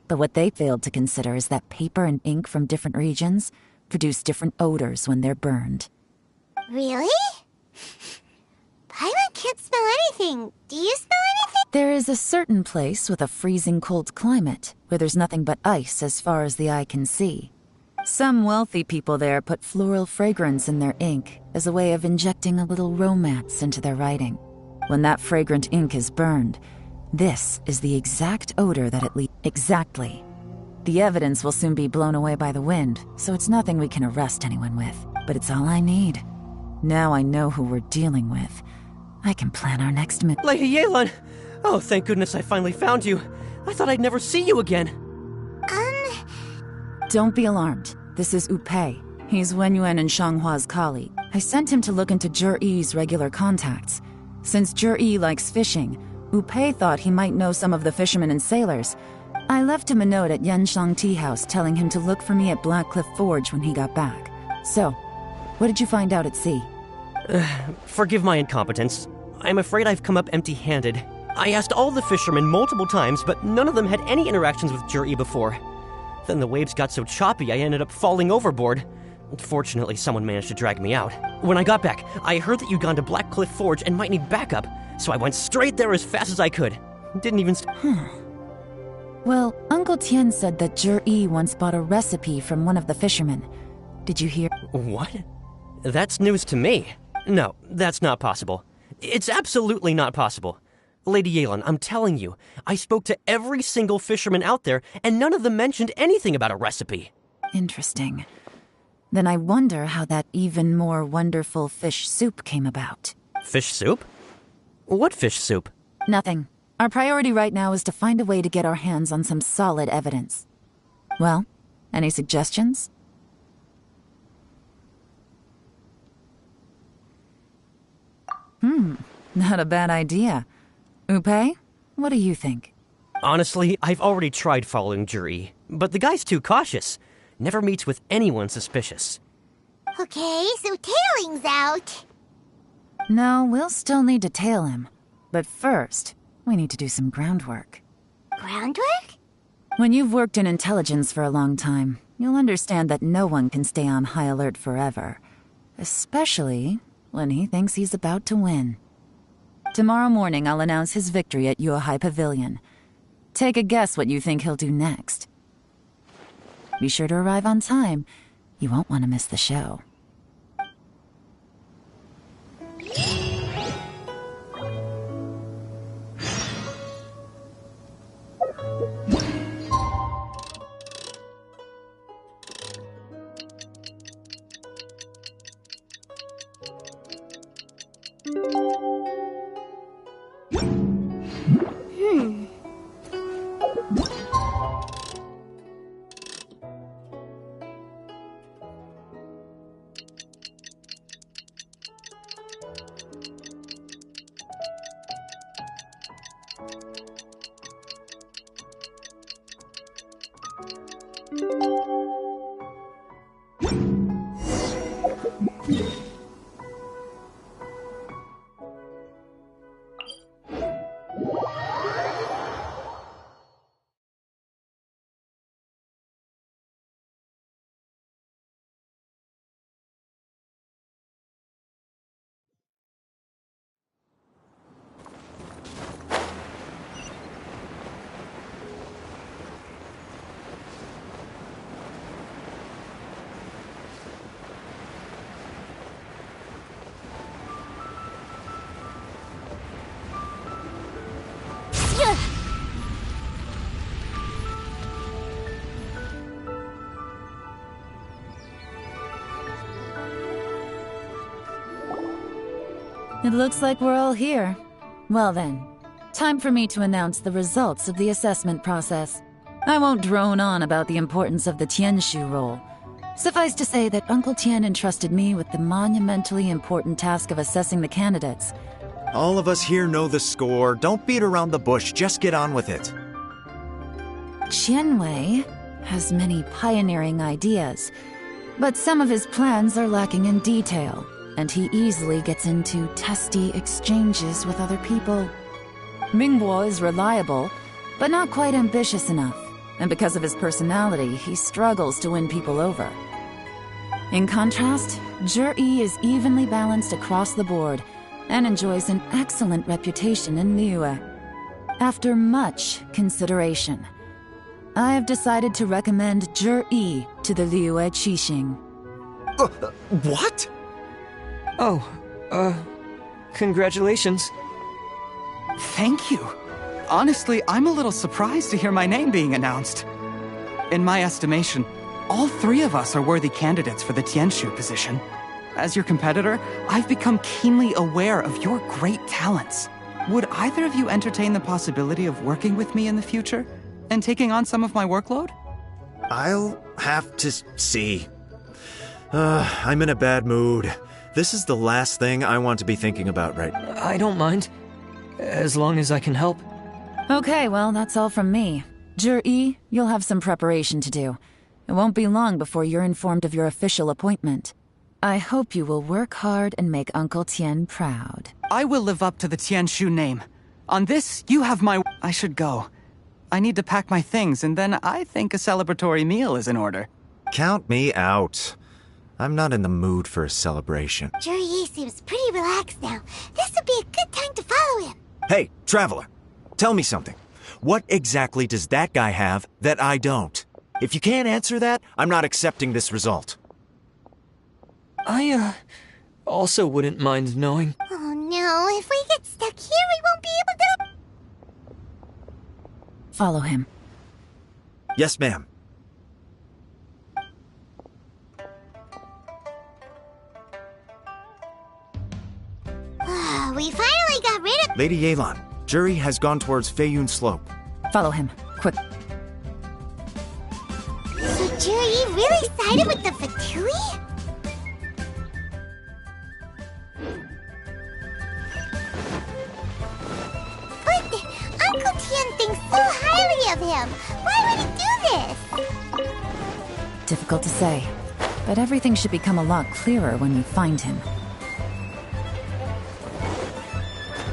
But what they failed to consider is that paper and ink from different regions produce different odors when they're burned. Really? Paimon can't smell anything. Do you smell anything? There is a certain place with a freezing cold climate where there's nothing but ice as far as the eye can see. Some wealthy people there put floral fragrance in their ink as a way of injecting a little romance into their writing. When that fragrant ink is burned, this is the exact odor that it leaves. Exactly. The evidence will soon be blown away by the wind, so it's nothing we can arrest anyone with. But it's all I need. Now I know who we're dealing with. I can plan our next move. Lady Yeelaan! Oh, thank goodness I finally found you. I thought I'd never see you again. Don't be alarmed. This is Upei. He's Wenyuan and Shanghua's colleague. I sent him to look into Jur-E's regular contacts. Since Jur-E likes fishing, Upei thought he might know some of the fishermen and sailors. I left him a note at Yanshang Tea House telling him to look for me at Black Cliff Forge when he got back. So, what did you find out at sea? Forgive my incompetence. I'm afraid I've come up empty-handed. I asked all the fishermen multiple times, but none of them had any interactions with Jur-E before. Then the waves got so choppy I ended up falling overboard. Fortunately, someone managed to drag me out. When I got back, I heard that you'd gone to Black Cliff Forge and might need backup, so I went straight there as fast as I could. Didn't even Well, Uncle Tian said that Jur-E once bought a recipe from one of the fishermen. Did you hear? What? That's news to me. No, that's not possible. It's absolutely not possible. Lady Yeelaan, I'm telling you, I spoke to every single fisherman out there, and none of them mentioned anything about a recipe. Interesting. Then I wonder how that even more wonderful fish soup came about. Fish soup? What fish soup? Nothing. Our priority right now is to find a way to get our hands on some solid evidence. Well, any suggestions? Not a bad idea. Upei, what do you think? Honestly, I've already tried following Jur-E, but the guy's too cautious. Never meets with anyone suspicious. Okay, so tailing's out. No, we'll still need to tail him. But first, we need to do some groundwork. Groundwork? When you've worked in intelligence for a long time, you'll understand that no one can stay on high alert forever. Especially when he thinks he's about to win. Tomorrow morning, I'll announce his victory at Yuehai Pavilion. Take a guess what you think he'll do next. Be sure to arrive on time. You won't want to miss the show. It looks like we're all here. Well then, time for me to announce the results of the assessment process. I won't drone on about the importance of the Tianshu role. Suffice to say that Uncle Tian entrusted me with the monumentally important task of assessing the candidates. All of us here know the score. Don't beat around the bush, just get on with it. Qianwei has many pioneering ideas, but some of his plans are lacking in detail, and he easily gets into testy exchanges with other people. Mingbo is reliable, but not quite ambitious enough, and because of his personality, he struggles to win people over. In contrast, Zhi is evenly balanced across the board, and enjoys an excellent reputation in Liyue. After much consideration, I have decided to recommend Zhi to the Liyue Qixing. What? Congratulations. Thank you. Honestly, I'm a little surprised to hear my name being announced. In my estimation, all three of us are worthy candidates for the Tianshu position. As your competitor, I've become keenly aware of your great talents. Would either of you entertain the possibility of working with me in the future and taking on some of my workload? I'll have to see. I'm in a bad mood. This is the last thing I want to be thinking about right now. I don't mind, as long as I can help. Okay, well, that's all from me. Zhi, you'll have some preparation to do. It won't be long before you're informed of your official appointment. I hope you will work hard and make Uncle Tian proud. I will live up to the Tianshu name. On this, you have my... I should go. I need to pack my things, and then I think a celebratory meal is in order. Count me out. I'm not in the mood for a celebration. Zhi seems pretty relaxed now. This would be a good time to follow him. Hey, Traveler, tell me something. What exactly does that guy have that I don't? If you can't answer that, I'm not accepting this result. I, also wouldn't mind knowing. Oh no, if we get stuck here, we won't be able to... Follow him. Yes, ma'am. We finally got rid of... Lady Yeelaan, Zhi has gone towards Feiyun Slope. Follow him, quick. So Zhi really sided with the Fatui? But Uncle Tian thinks so highly of him. Why would he do this? Difficult to say, but everything should become a lot clearer when we find him.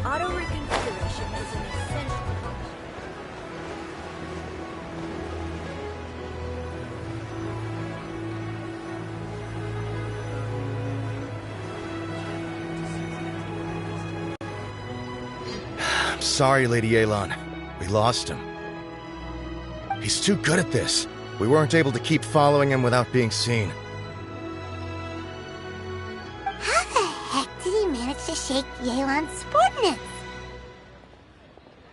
Auto reconfiguration is an essential. I'm sorry, Lady Yeelaan. We lost him. He's too good at this. We weren't able to keep following him without being seen. How the heck did he manage to shake Yeelan's subordinates?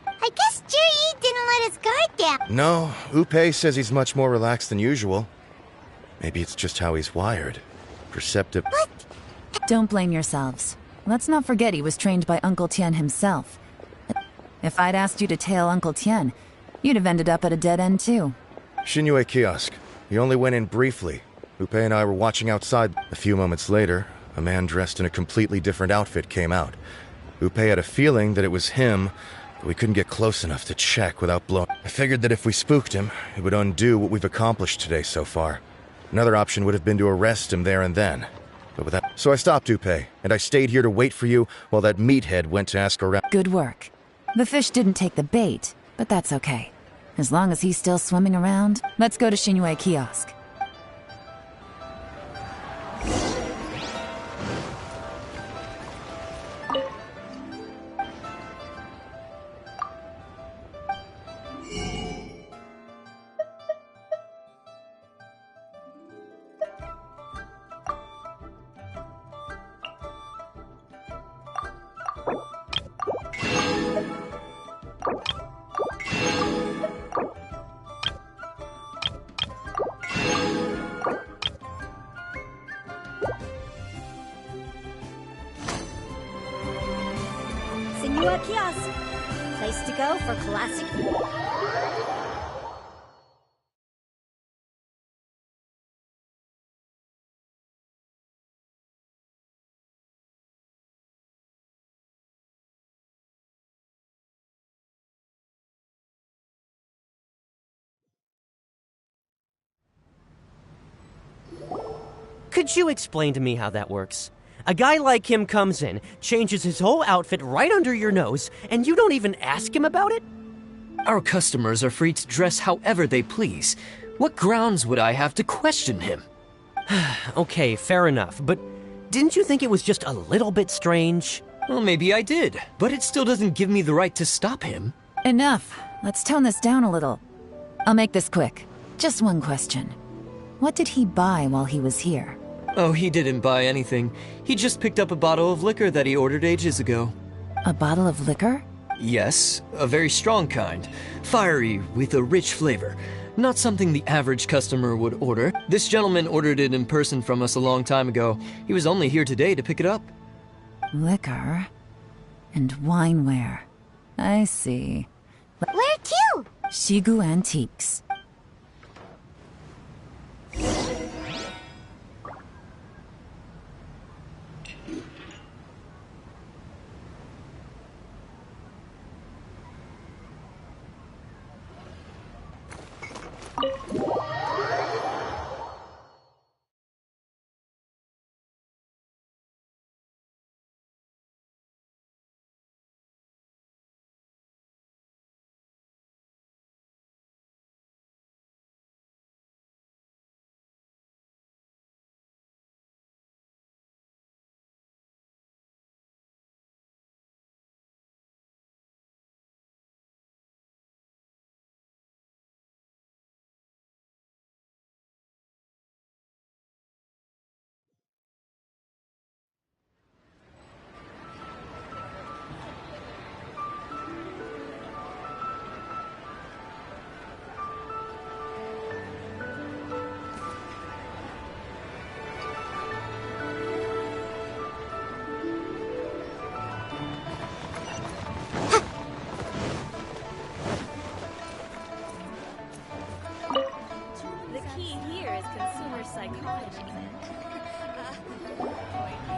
I guess Zhi didn't let his guard down. No, Upei says he's much more relaxed than usual. Maybe it's just how he's wired. Perceptive. What? Don't blame yourselves. Let's not forget he was trained by Uncle Tian himself. If I'd asked you to tail Uncle Tian, you'd have ended up at a dead end too. Xinyue kiosk. He only went in briefly. Upei and I were watching outside. A few moments later, a man dressed in a completely different outfit came out. Upei had a feeling that it was him, but we couldn't get close enough to check without blowing. I figured that if we spooked him, it would undo what we've accomplished today so far. Another option would have been to arrest him there and then. But with that... So I stopped Upei, and I stayed here to wait for you while that meathead went to ask around. Good work. The fish didn't take the bait, but that's okay. As long as he's still swimming around, let's go to Xinyue kiosk. for classic. Could you explain to me how that works? A guy like him comes in, changes his whole outfit right under your nose, and you don't even ask him about it? Our customers are free to dress however they please. What grounds would I have to question him? Okay, fair enough, but didn't you think it was just a little bit strange? Well, maybe I did, but it still doesn't give me the right to stop him. Enough. Let's tone this down a little. I'll make this quick. Just one question. What did he buy while he was here? Oh, he didn't buy anything. He just picked up a bottle of liquor that he ordered ages ago. A bottle of liquor? Yes, a very strong kind. Fiery, with a rich flavor. Not something the average customer would order. This gentleman ordered it in person from us a long time ago. He was only here today to pick it up. Liquor and wineware. I see. Where to? Shigu Antiques.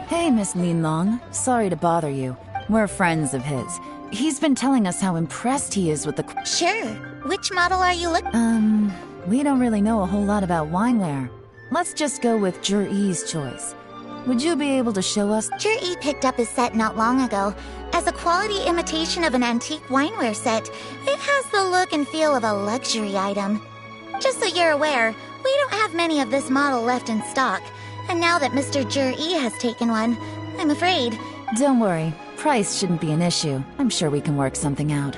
Hey, Miss Yeelaan. Sorry to bother you. We're friends of his. He's been telling us how impressed he is with the... Sure. Which model are you looking? We don't really know a whole lot about wineware. Let's just go with Jur-E's choice. Would you be able to show us? Jur-E picked up his set not long ago. As a quality imitation of an antique wineware set, it has the look and feel of a luxury item. Just so you're aware, we don't have many of this model left in stock. And now that Mr. Jur-E has taken one, I'm afraid... Don't worry. Price shouldn't be an issue. I'm sure we can work something out.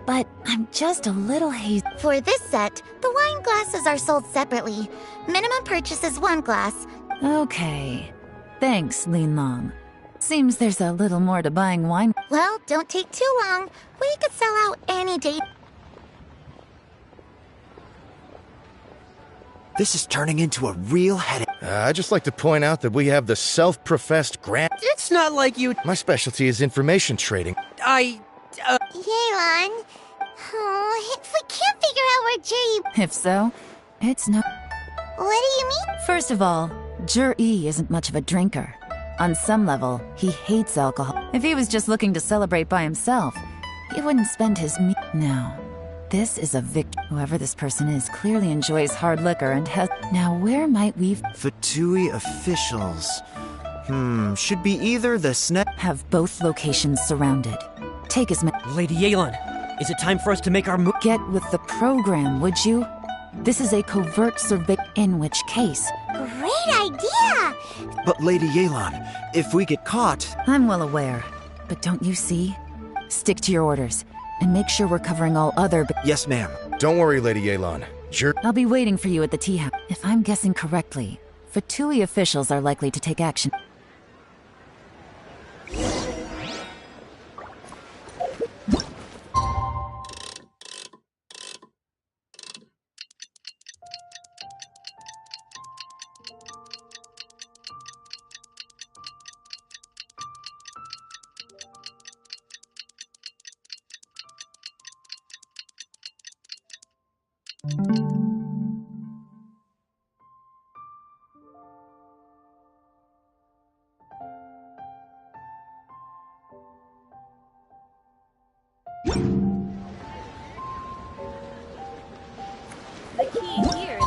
But I'm just a little hazy. For this set, the wine glasses are sold separately. Minimum purchase is 1 glass. Okay. Thanks, Yeelaan. Seems there's a little more to buying wine. Well, don't take too long. We could sell out any day. This is turning into a real headache. I'd just like to point out that we have the self-professed grand... It's not like you... My specialty is information trading. Yeelaan. Oh, if we can't figure out where Jur-E... If so, it's no... What do you mean? First of all, Jur-E isn't much of a drinker. On some level, he hates alcohol. If he was just looking to celebrate by himself, he wouldn't spend his Now, this is a whoever this person is clearly enjoys hard liquor and has... Now, where might we... Fatui officials. Should be either the Have both locations surrounded. Take as many... Lady Yeelaan, is it time for us to make our move? Get with the program, would you? This is a covert survey, in which case... Great idea! But Lady Yeelaan, if we get caught... I'm well aware. But don't you see? Stick to your orders. And make sure we're covering all other... Yes, ma'am. Don't worry, Lady Yeelaan. I'll be waiting for you at the tea house. If I'm guessing correctly, Fatui officials are likely to take action. The key here is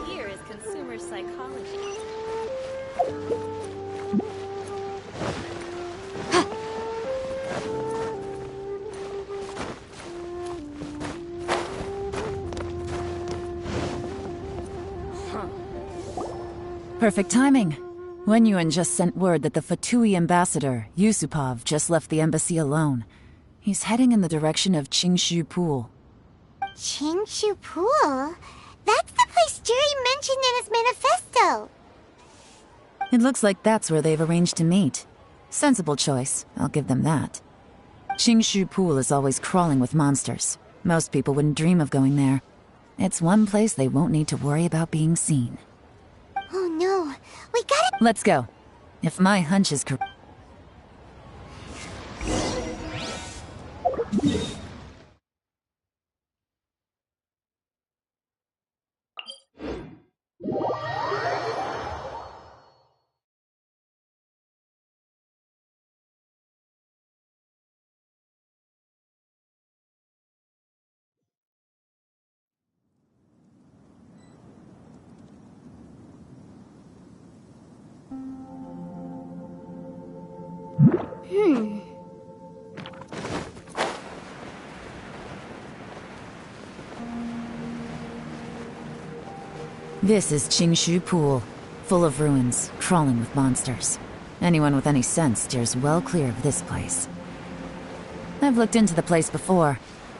here is consumer psychology. Perfect timing. Wenyuan just sent word that the Fatui ambassador, Yusupov, just left the embassy alone. He's heading in the direction of Qingshu Pool. Qingshu Pool? That's the place Jerry mentioned in his manifesto. It looks like that's where they've arranged to meet. Sensible choice, I'll give them that. Qingshu Pool is always crawling with monsters. Most people wouldn't dream of going there. It's one place they won't need to worry about being seen. Oh no, we gotta— Let's go. If my hunch is correct. This is Qingshu Pool, full of ruins, crawling with monsters. Anyone with any sense steers well clear of this place. I've looked into the place before.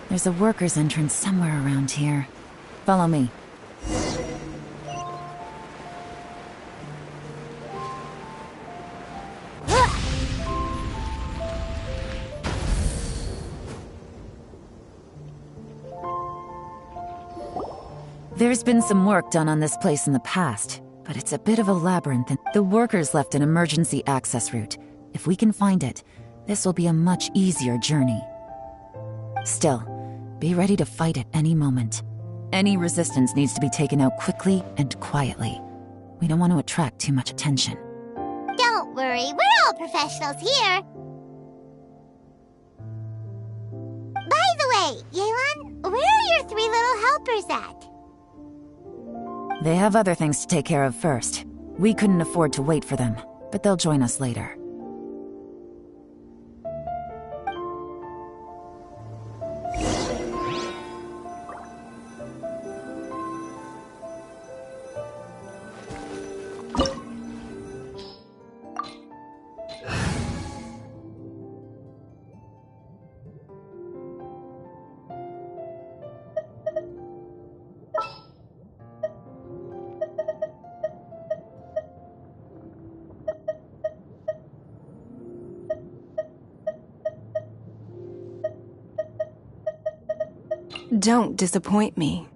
There's a worker's entrance somewhere around here. Follow me. There's been some work done on this place in the past, but it's a bit of a labyrinth, and the workers left an emergency access route. If we can find it, this will be a much easier journey. Still, be ready to fight at any moment. Any resistance needs to be taken out quickly and quietly. We don't want to attract too much attention. Don't worry, we're all professionals here. By the way, Yeelaan, where are your 3 little helpers at? They have other things to take care of first. We couldn't afford to wait for them, but they'll join us later. Don't disappoint me.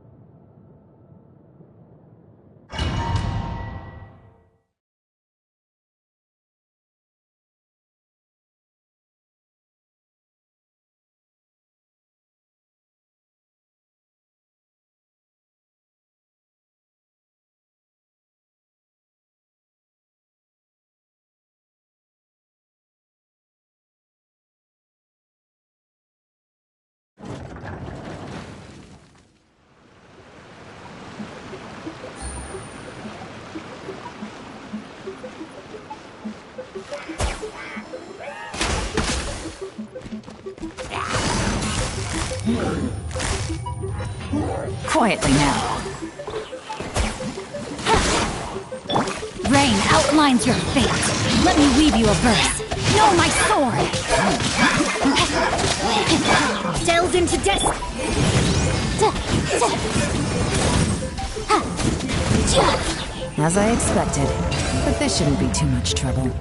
Quietly now. Rain outlines your fate. Let me weave you a verse. Know my sword! Delve into As I expected. But this shouldn't be too much trouble.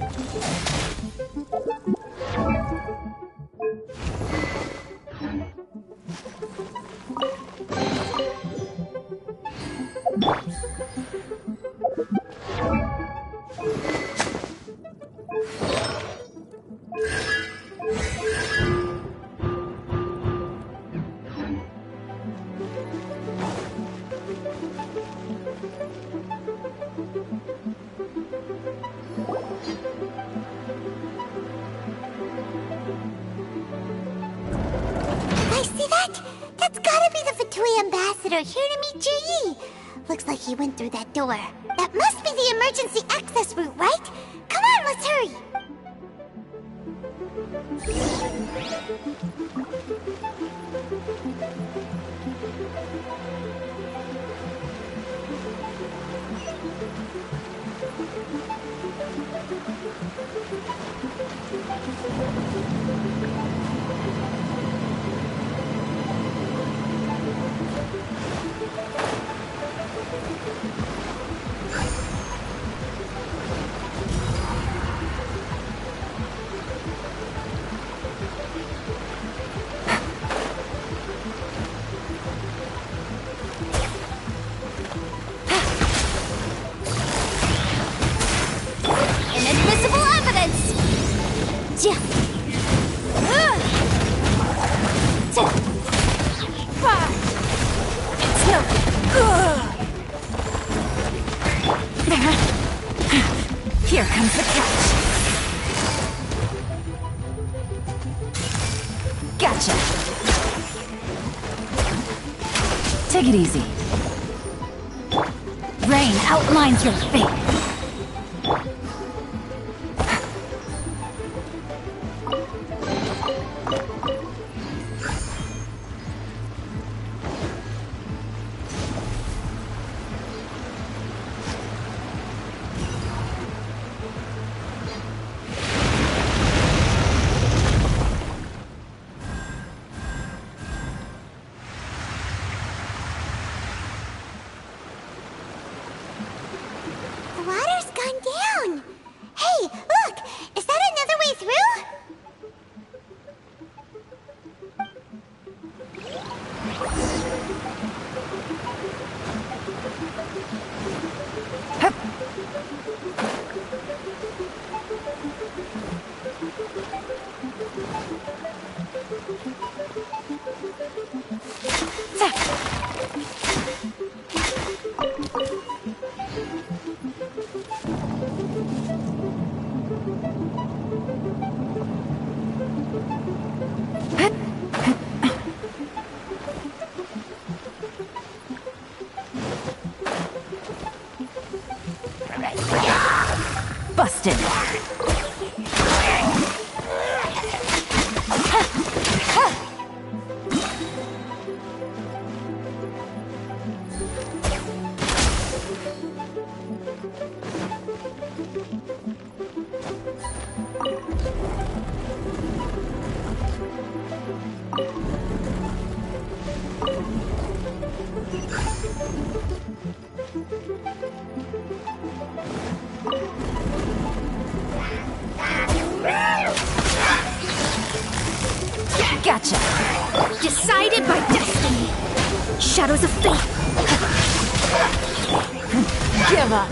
Here to meet Ji. Looks like he went through that door. That must be the emergency access route, right? Come on, let's hurry. Here comes the catch. Gotcha. Take it easy. Rain outlines your fate. Busted. Gotcha. Decided by destiny. Shadows of fate. Give up.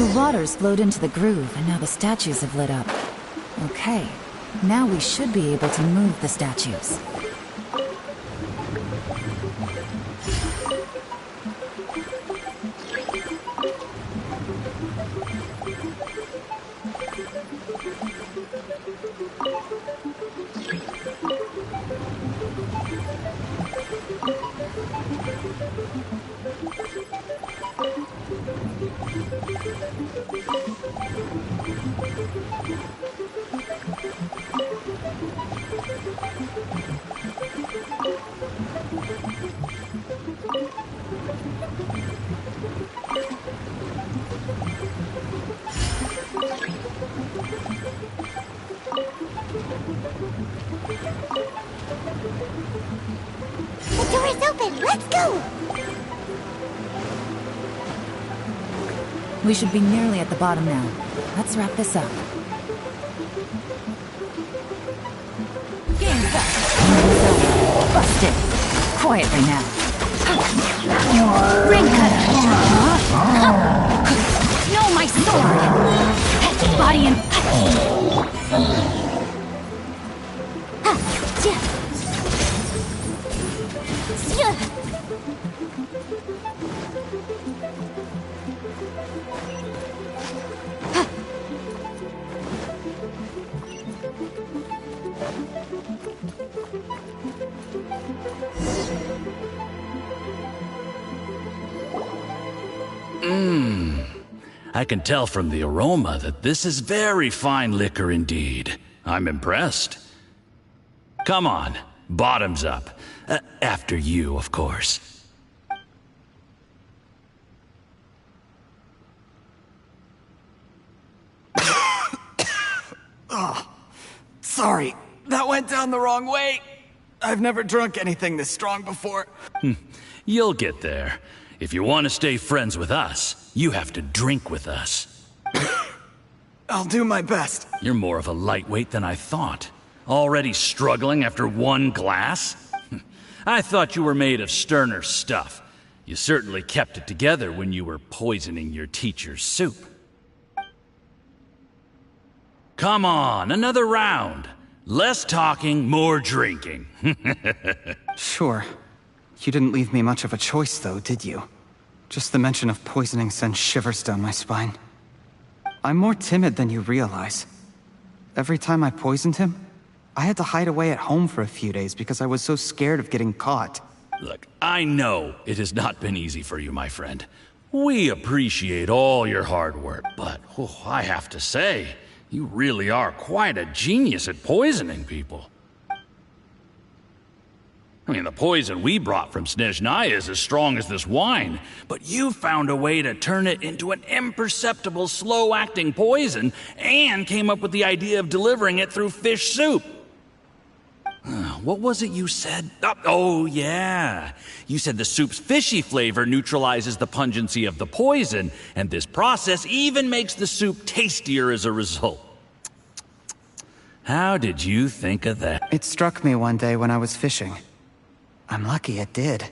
The waters flowed into the groove, and now the statues have lit up. Okay, now we should be able to move the statues. The door is open. Let's go. We should be nearly at the bottom now. Let's wrap this up. Game's up. Busted. Quietly now. Ring cutter! No, my sword! Body and... I can tell from the aroma that this is very fine liquor indeed. I'm impressed. Come on, bottoms up. After you, of course. Oh, sorry. That went down the wrong way. I've never drunk anything this strong before. You'll get there. If you want to stay friends with us, you have to drink with us. I'll do my best. You're more of a lightweight than I thought. Already struggling after one glass? I thought you were made of sterner stuff. You certainly kept it together when you were poisoning your teacher's soup. Come on, another round. Less talking, more drinking. Sure. You didn't leave me much of a choice, though, did you? Just the mention of poisoning sends shivers down my spine. I'm more timid than you realize. Every time I poisoned him, I had to hide away at home for a few days because I was so scared of getting caught. Look, I know it has not been easy for you, my friend. We appreciate all your hard work, but I have to say, you really are quite a genius at poisoning people. I mean, the poison we brought from Snezhnaya is as strong as this wine, but you found a way to turn it into an imperceptible, slow-acting poison, and came up with the idea of delivering it through fish soup. What was it you said? Oh, yeah. You said the soup's fishy flavor neutralizes the pungency of the poison, and this process even makes the soup tastier as a result. How did you think of that? It struck me one day when I was fishing. I'm lucky it did.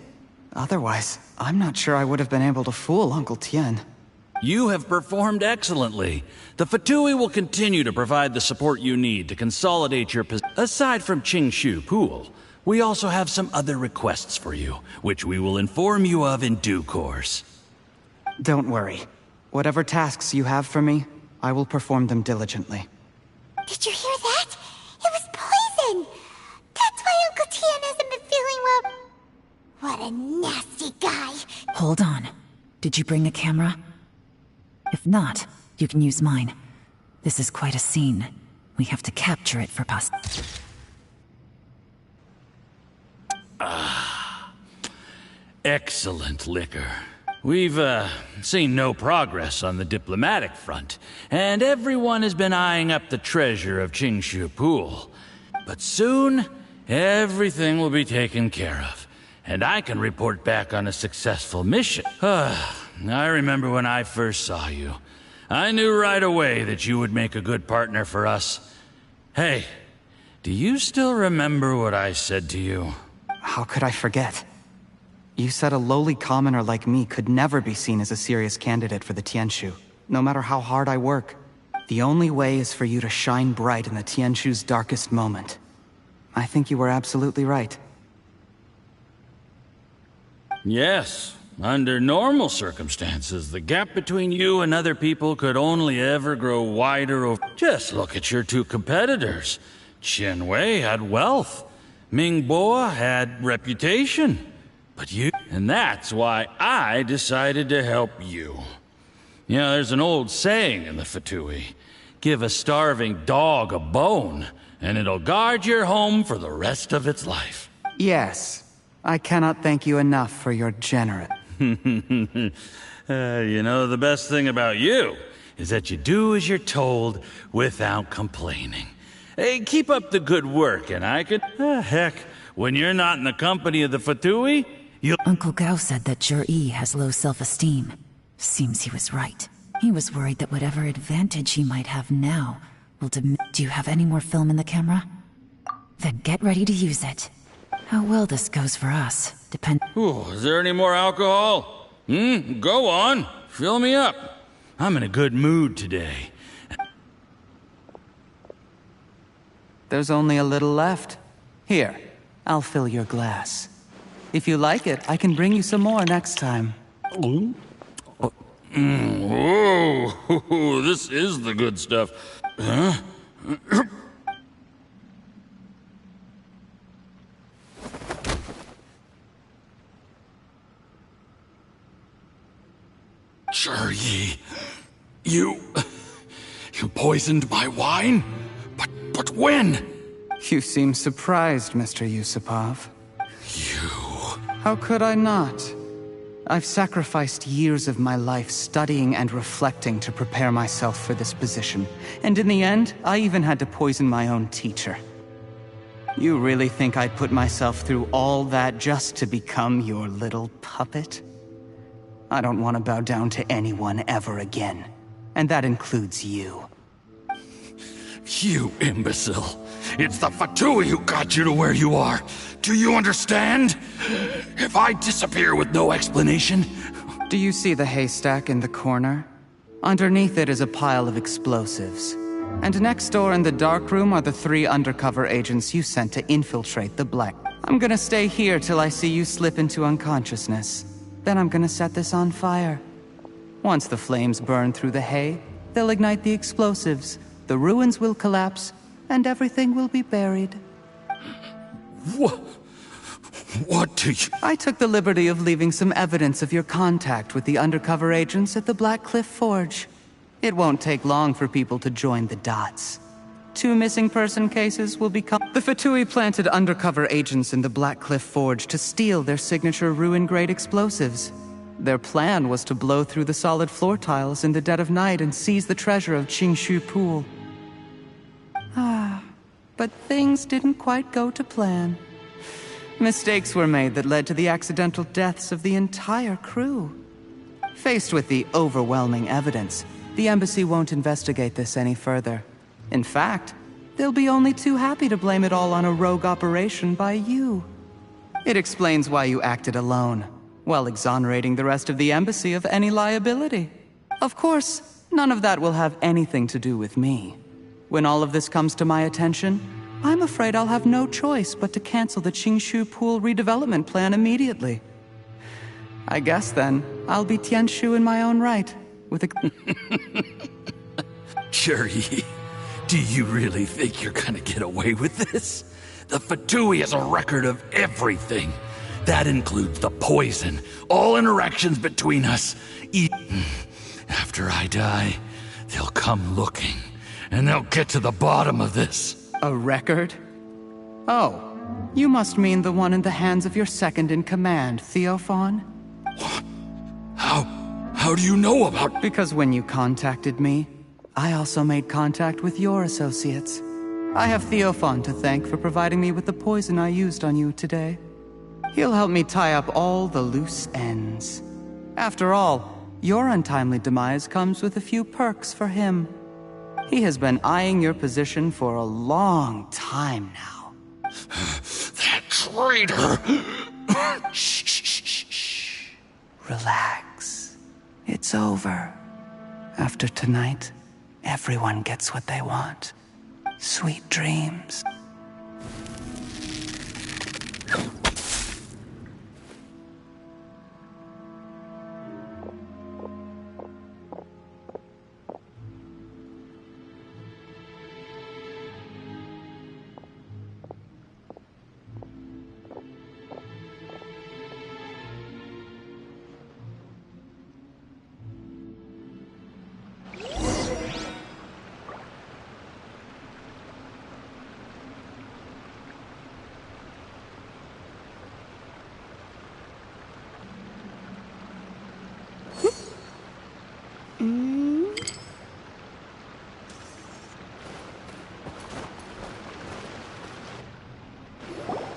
Otherwise, I'm not sure I would have been able to fool Uncle Tien. You have performed excellently. The Fatui will continue to provide the support you need to consolidate your position. Aside from Qingshu Pool, we also have some other requests for you, which we will inform you of in due course. Don't worry. Whatever tasks you have for me, I will perform them diligently. Did you hear that? It was poison! That's why Uncle Tien hasn't been feeling well. What a nasty guy. Hold on. Did you bring a camera? If not, you can use mine. This is quite a scene. We have to capture it for Excellent liquor. We've, seen no progress on the diplomatic front, and everyone has been eyeing up the treasure of Qingshu Pool. But soon, everything will be taken care of, and I can report back on a successful mission. I remember when I first saw you. I knew right away that you would make a good partner for us. Hey, do you still remember what I said to you? How could I forget? You said a lowly commoner like me could never be seen as a serious candidate for the Tianshu. no matter how hard I work. The only way is for you to shine bright in the Tianshu's darkest moment. I think you were absolutely right. Yes, under normal circumstances, the gap between you and other people could only ever grow wider over... Just look at your two competitors. Qianwei had wealth. Mingbo had reputation. But you... And that's why I decided to help you. You know, there's an old saying in the Fatui. Give a starving dog a bone, and it'll guard your home for the rest of its life. Yes. I cannot thank you enough for your generous... You know, the best thing about you is that you do as you're told without complaining. Hey, keep up the good work, and I could... heck, when you're not in the company of the Fatui, you'll... Uncle Gao said that Zhi has low self-esteem. Seems he was right. He was worried that whatever advantage he might have now will diminish. Do you have any more film in the camera? Then get ready to use it. How well this goes for us depends. Ooh, is there any more alcohol? Go on. Fill me up. I'm in a good mood today. There's only a little left. Here, I'll fill your glass. If you like it, I can bring you some more next time. Whoa, this is the good stuff. Huh? Zhi, you poisoned my wine? But when? You seem surprised, Mr. Yusupov. How could I not? I've sacrificed years of my life studying and reflecting to prepare myself for this position. And in the end, I even had to poison my own teacher. You really think I'd put myself through all that just to become your little puppet? I don't want to bow down to anyone ever again. And that includes you. You imbecile. It's the Fatui who got you to where you are. Do you understand? If I disappear with no explanation... Do you see the haystack in the corner? Underneath it is a pile of explosives. And next door in the dark room are the 3 undercover agents you sent to infiltrate the Black. I'm gonna stay here till I see you slip into unconsciousness. Then I'm gonna set this on fire. Once the flames burn through the hay, they'll ignite the explosives, the ruins will collapse, and everything will be buried. What do you... I took the liberty of leaving some evidence of your contact with the undercover agents at the Black Cliff Forge. It won't take long for people to join the dots. 2 missing person cases will become... The Fatui planted undercover agents in the Black Cliff Forge to steal their signature ruin-grade explosives. Their plan was to blow through the solid floor tiles in the dead of night and seize the treasure of Qingshu Pool. But things didn't quite go to plan. Mistakes were made that led to the accidental deaths of the entire crew. Faced with the overwhelming evidence, the embassy won't investigate this any further. In fact, they'll be only too happy to blame it all on a rogue operation by you. It explains why you acted alone, while exonerating the rest of the embassy of any liability. Of course, none of that will have anything to do with me. When all of this comes to my attention, I'm afraid I'll have no choice but to cancel the Qingshu Pool redevelopment plan immediately. I guess then, I'll be Tianshu in my own right, with a... Zhi, do you really think you're gonna get away with this? The Fatui has a record of everything. That includes the poison, all interactions between us. After I die, they'll come looking, and they'll get to the bottom of this. A record? Oh, you must mean the one in the hands of your second-in-command, Theophan? How do you know about... Because when you contacted me, I also made contact with your associates. I have Theophan to thank for providing me with the poison I used on you today. He'll help me tie up all the loose ends. After all, your untimely demise comes with a few perks for him. He has been eyeing your position for a long time now. That traitor! Shh. Relax. It's over. After tonight, everyone gets what they want. Sweet dreams.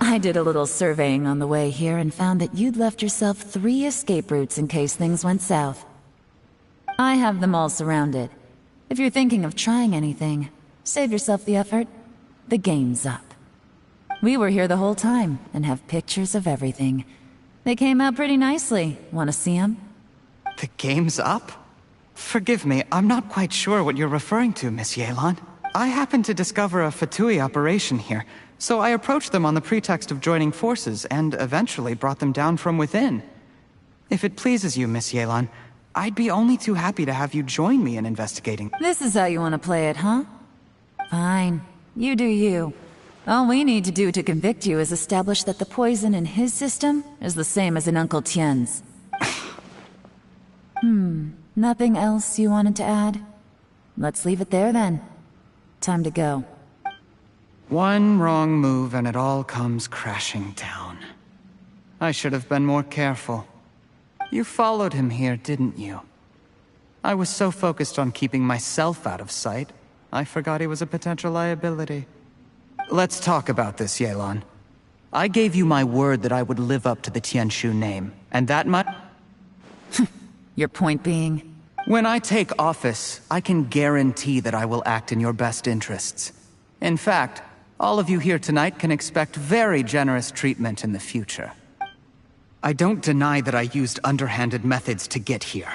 I did a little surveying on the way here and found that you'd left yourself 3 escape routes in case things went south. I have them all surrounded. If you're thinking of trying anything, save yourself the effort. The game's up. We were here the whole time and have pictures of everything. They came out pretty nicely. Want to see them? The game's up? Forgive me, I'm not quite sure what you're referring to, Miss Yeelaan. I happened to discover a Fatui operation here, so I approached them on the pretext of joining forces and eventually brought them down from within. If it pleases you, Miss Yeelaan, I'd be only too happy to have you join me in investigating. This is how you want to play it, huh? Fine. You do you. All we need to do to convict you is establish that the poison in his system is the same as in Uncle Tien's. Nothing else you wanted to add? Let's leave it there then. Time to go. One wrong move and it all comes crashing down. I should have been more careful. You followed him here, didn't you? I was so focused on keeping myself out of sight, I forgot he was a potential liability. Let's talk about this, Yeelaan. I gave you my word that I would live up to the Tianshu name, and that much... Your point being? When I take office, I can guarantee that I will act in your best interests. In fact, all of you here tonight can expect very generous treatment in the future. I don't deny that I used underhanded methods to get here.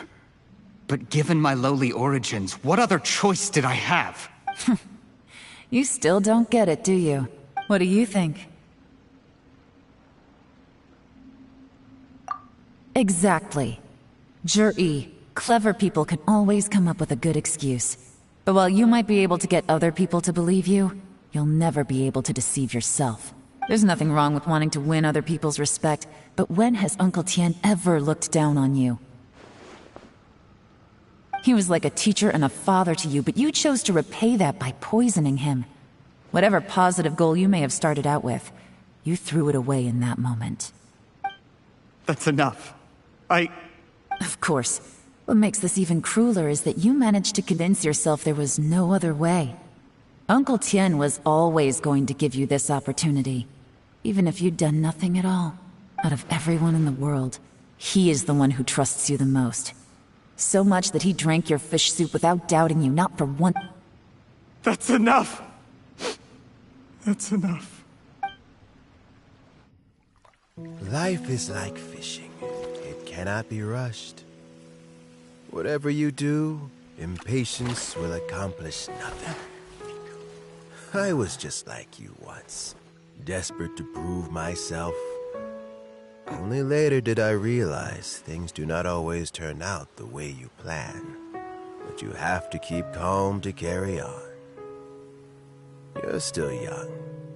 But given my lowly origins, what other choice did I have? You still don't get it, do you? What do you think? Exactly. Jur-E, clever people can always come up with a good excuse. But while you might be able to get other people to believe you, you'll never be able to deceive yourself. There's nothing wrong with wanting to win other people's respect, but when has Uncle Tien ever looked down on you? He was like a teacher and a father to you, but you chose to repay that by poisoning him. Whatever positive goal you may have started out with, you threw it away in that moment. That's enough. Of course. What makes this even crueler is that you managed to convince yourself there was no other way. Uncle Tien was always going to give you this opportunity, even if you'd done nothing at all. Out of everyone in the world, he is the one who trusts you the most. So much that he drank your fish soup without doubting you, not for one... That's enough! That's enough. Life is like fishing. It cannot be rushed. Whatever you do, impatience will accomplish nothing. I was just like you once, desperate to prove myself. Only later did I realize things do not always turn out the way you plan. But you have to keep calm to carry on. You're still young.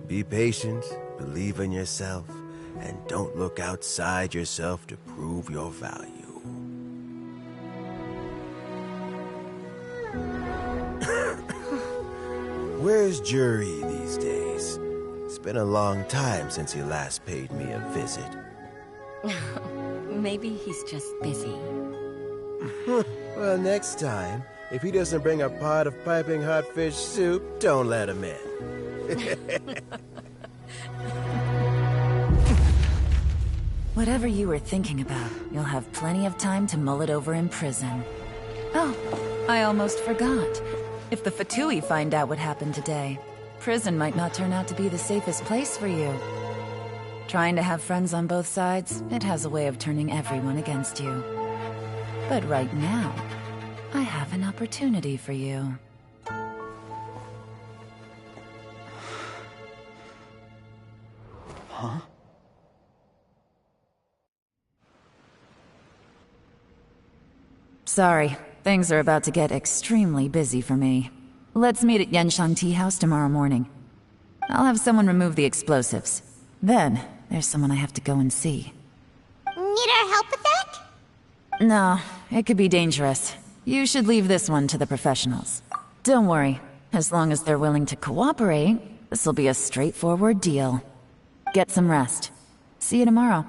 Be patient, believe in yourself, and don't look outside yourself to prove your value. Where's Jur-E these days? It's been a long time since he last paid me a visit. Maybe he's just busy. Well, next time, if he doesn't bring a pot of piping hot fish soup, don't let him in. Whatever you were thinking about, you'll have plenty of time to mull it over in prison. Oh, I almost forgot. If the Fatui find out what happened today, prison might not turn out to be the safest place for you. Trying to have friends on both sides, it has a way of turning everyone against you. But right now, I have an opportunity for you. Huh? Sorry, things are about to get extremely busy for me. Let's meet at Yenshan Tea House tomorrow morning. I'll have someone remove the explosives. Then, there's someone I have to go and see. Need our help with that? No, it could be dangerous. You should leave this one to the professionals. Don't worry, as long as they're willing to cooperate, this'll be a straightforward deal. Get some rest. See you tomorrow.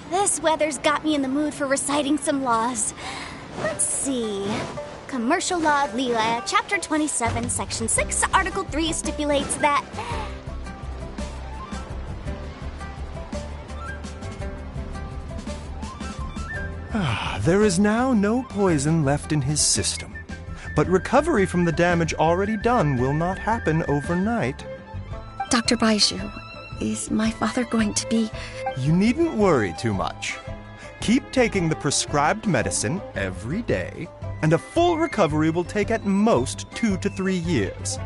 This weather's got me in the mood for reciting some laws. Let's see. Commercial Law of Yeelaan, Chapter 27, Section 6, Article 3 stipulates that... There is now no poison left in his system. But recovery from the damage already done will not happen overnight. Dr. Baiju, is my father going to be... You needn't worry too much. Keep taking the prescribed medicine every day, and a full recovery will take at most 2 to 3 years.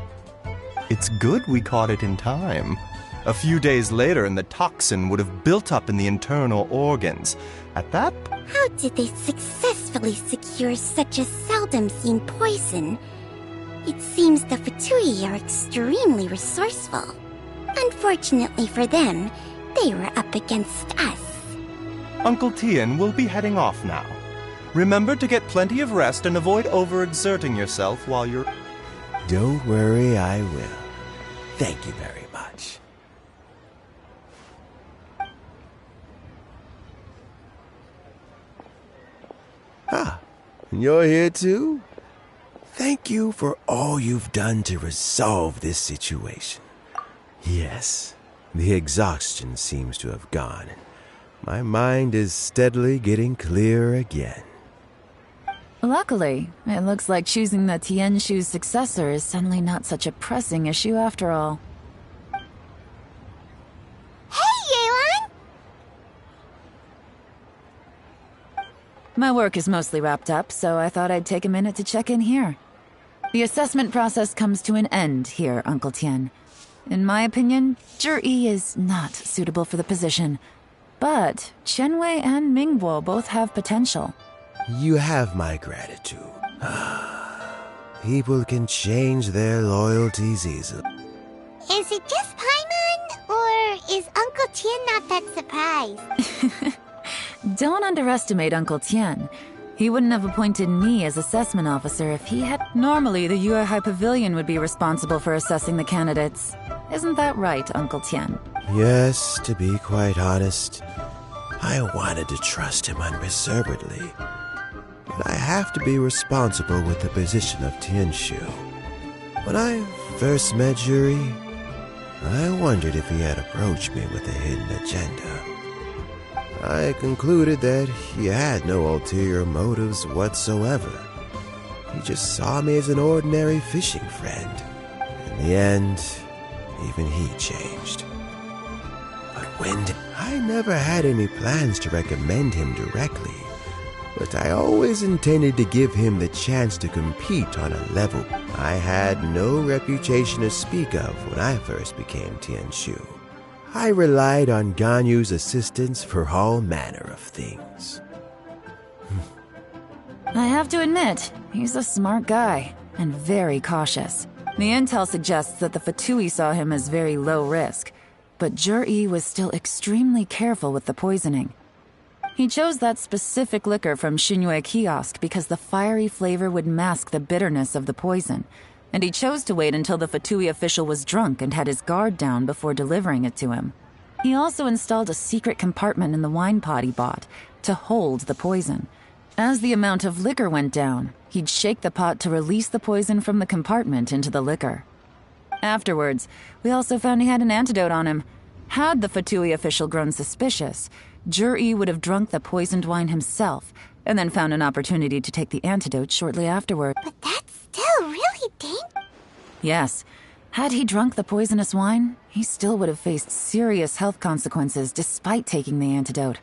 It's good we caught it in time. A few days later, and the toxin would have built up in the internal organs. At that... How did they successfully secure such a seldom-seen poison? It seems the Fatui are extremely resourceful. Unfortunately for them, they were up against us. Uncle Tian will be heading off now. Remember to get plenty of rest and avoid overexerting yourself while you're... Don't worry, I will. Thank you very much. Ah, you're here too? Thank you for all you've done to resolve this situation. Yes, the exhaustion seems to have gone. My mind is steadily getting clearer again. Luckily, it looks like choosing the Tianshu's successor is suddenly not such a pressing issue after all. Hey, Yeelaan! My work is mostly wrapped up, so I thought I'd take a minute to check in here. The assessment process comes to an end here, Uncle Tian. In my opinion, Zhi is not suitable for the position. But Qianwei and Mingbo both have potential. You have my gratitude. People can change their loyalties easily. Is it just Paimon, or is Uncle Tian not that surprised? Don't underestimate Uncle Tian. He wouldn't have appointed me as assessment officer if he had... Normally, the Yuehai Pavilion would be responsible for assessing the candidates. Isn't that right, Uncle Tian? Yes, to be quite honest, I wanted to trust him unreservedly. But I have to be responsible with the position of Tianshu. When I first met Juri, I wondered if he had approached me with a hidden agenda. I concluded that he had no ulterior motives whatsoever. He just saw me as an ordinary fishing friend. In the end, even he changed. But I never had any plans to recommend him directly, but I always intended to give him the chance to compete on a level. I had no reputation to speak of when I first became Tianshu. I relied on Ganyu's assistance for all manner of things. I have to admit, he's a smart guy, and very cautious. The intel suggests that the Fatui saw him as very low risk, but Juri was still extremely careful with the poisoning. He chose that specific liquor from Xinyue kiosk because the fiery flavor would mask the bitterness of the poison, and he chose to wait until the Fatui official was drunk and had his guard down before delivering it to him. He also installed a secret compartment in the wine pot he bought to hold the poison. As the amount of liquor went down, he'd shake the pot to release the poison from the compartment into the liquor. Afterwards, we also found he had an antidote on him. Had the Fatui official grown suspicious, Juri would have drunk the poisoned wine himself, and then found an opportunity to take the antidote shortly afterward. But that's still really dangerous. Yes. Had he drunk the poisonous wine, he still would have faced serious health consequences despite taking the antidote.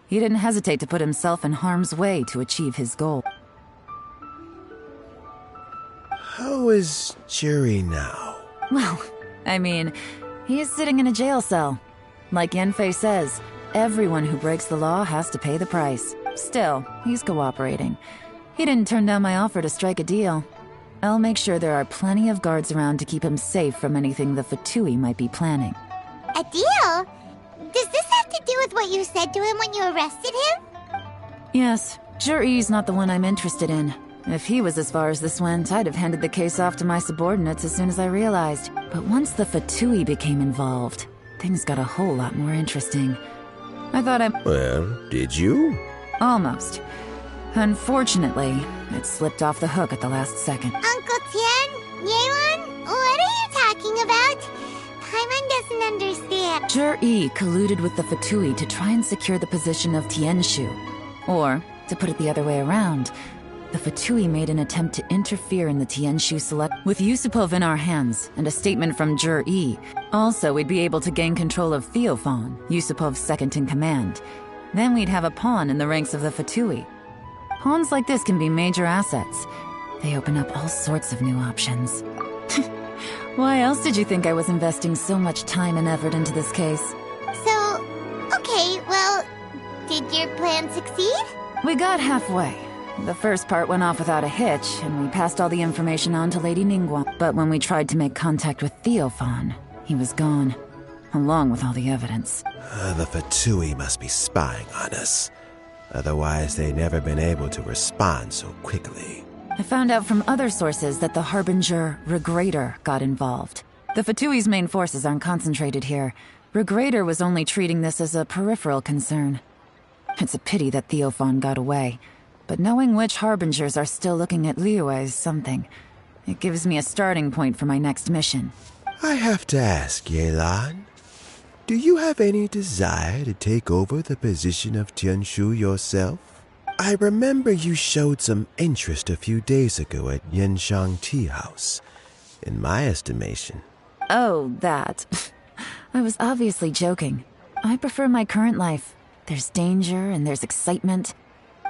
He didn't hesitate to put himself in harm's way to achieve his goal. How is Juri now? Well, I mean, he is sitting in a jail cell. Like Yanfei says, everyone who breaks the law has to pay the price. Still, he's cooperating. He didn't turn down my offer to strike a deal. I'll make sure there are plenty of guards around to keep him safe from anything the Fatui might be planning. A deal? Does this have to do with what you said to him when you arrested him? Yes, Juri's not the one I'm interested in. If he was as far as this went, I'd have handed the case off to my subordinates as soon as I realized. But once the Fatui became involved, things got a whole lot more interesting. I thought Well, did you? Almost. Unfortunately, it slipped off the hook at the last second. Uncle Tian? Yeelaan? What are you talking about? Paimon doesn't understand. Juri colluded with the Fatui to try and secure the position of Tianshu. Or, to put it the other way around, the Fatui made an attempt to interfere in the Tianshu select. With Yusupov in our hands, and a statement from Juri, also we'd be able to gain control of Theophan, Yusupov's second-in-command. Then we'd have a pawn in the ranks of the Fatui. Pawns like this can be major assets. They open up all sorts of new options. Why else did you think I was investing so much time and effort into this case? So, okay, well, did your plan succeed? We got halfway. The first part went off without a hitch, and we passed all the information on to Lady Ningguang. But when we tried to make contact with Theophan, he was gone, along with all the evidence. The Fatui must be spying on us. Otherwise, they'd never been able to respond so quickly. I found out from other sources that the Harbinger, Regrator, got involved. The Fatui's main forces aren't concentrated here. Regrator was only treating this as a peripheral concern. It's a pity that Theophan got away. But knowing which Harbingers are still looking at Liyue is something. It gives me a starting point for my next mission. I have to ask, Yeelaan, do you have any desire to take over the position of Tianshu yourself? I remember you showed some interest a few days ago at Yenshang Tea House. In my estimation. Oh, that. I was obviously joking. I prefer my current life. There's danger and there's excitement.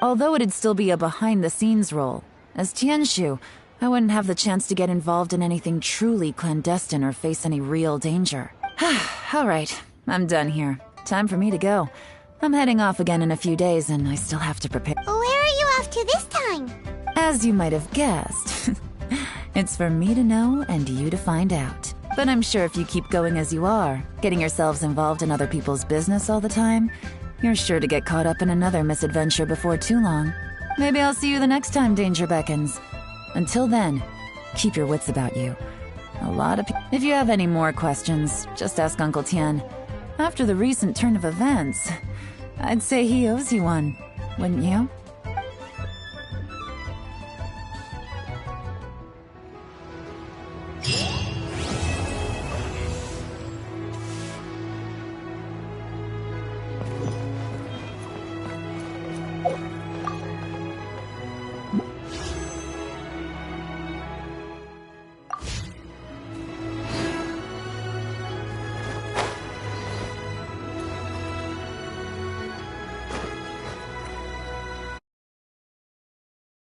Although it'd still be a behind-the-scenes role. As Tianshu, I wouldn't have the chance to get involved in anything truly clandestine or face any real danger. All right, I'm done here. Time for me to go. I'm heading off again in a few days, and I still have to prepare. Where are you off to this time? As you might have guessed, it's for me to know and you to find out. But I'm sure if you keep going as you are, getting yourselves involved in other people's business all the time, you're sure to get caught up in another misadventure before too long. Maybe I'll see you the next time danger beckons. Until then, keep your wits about you. A lot of If you have any more questions, just ask Uncle Tian. After the recent turn of events, I'd say he owes you one, wouldn't you?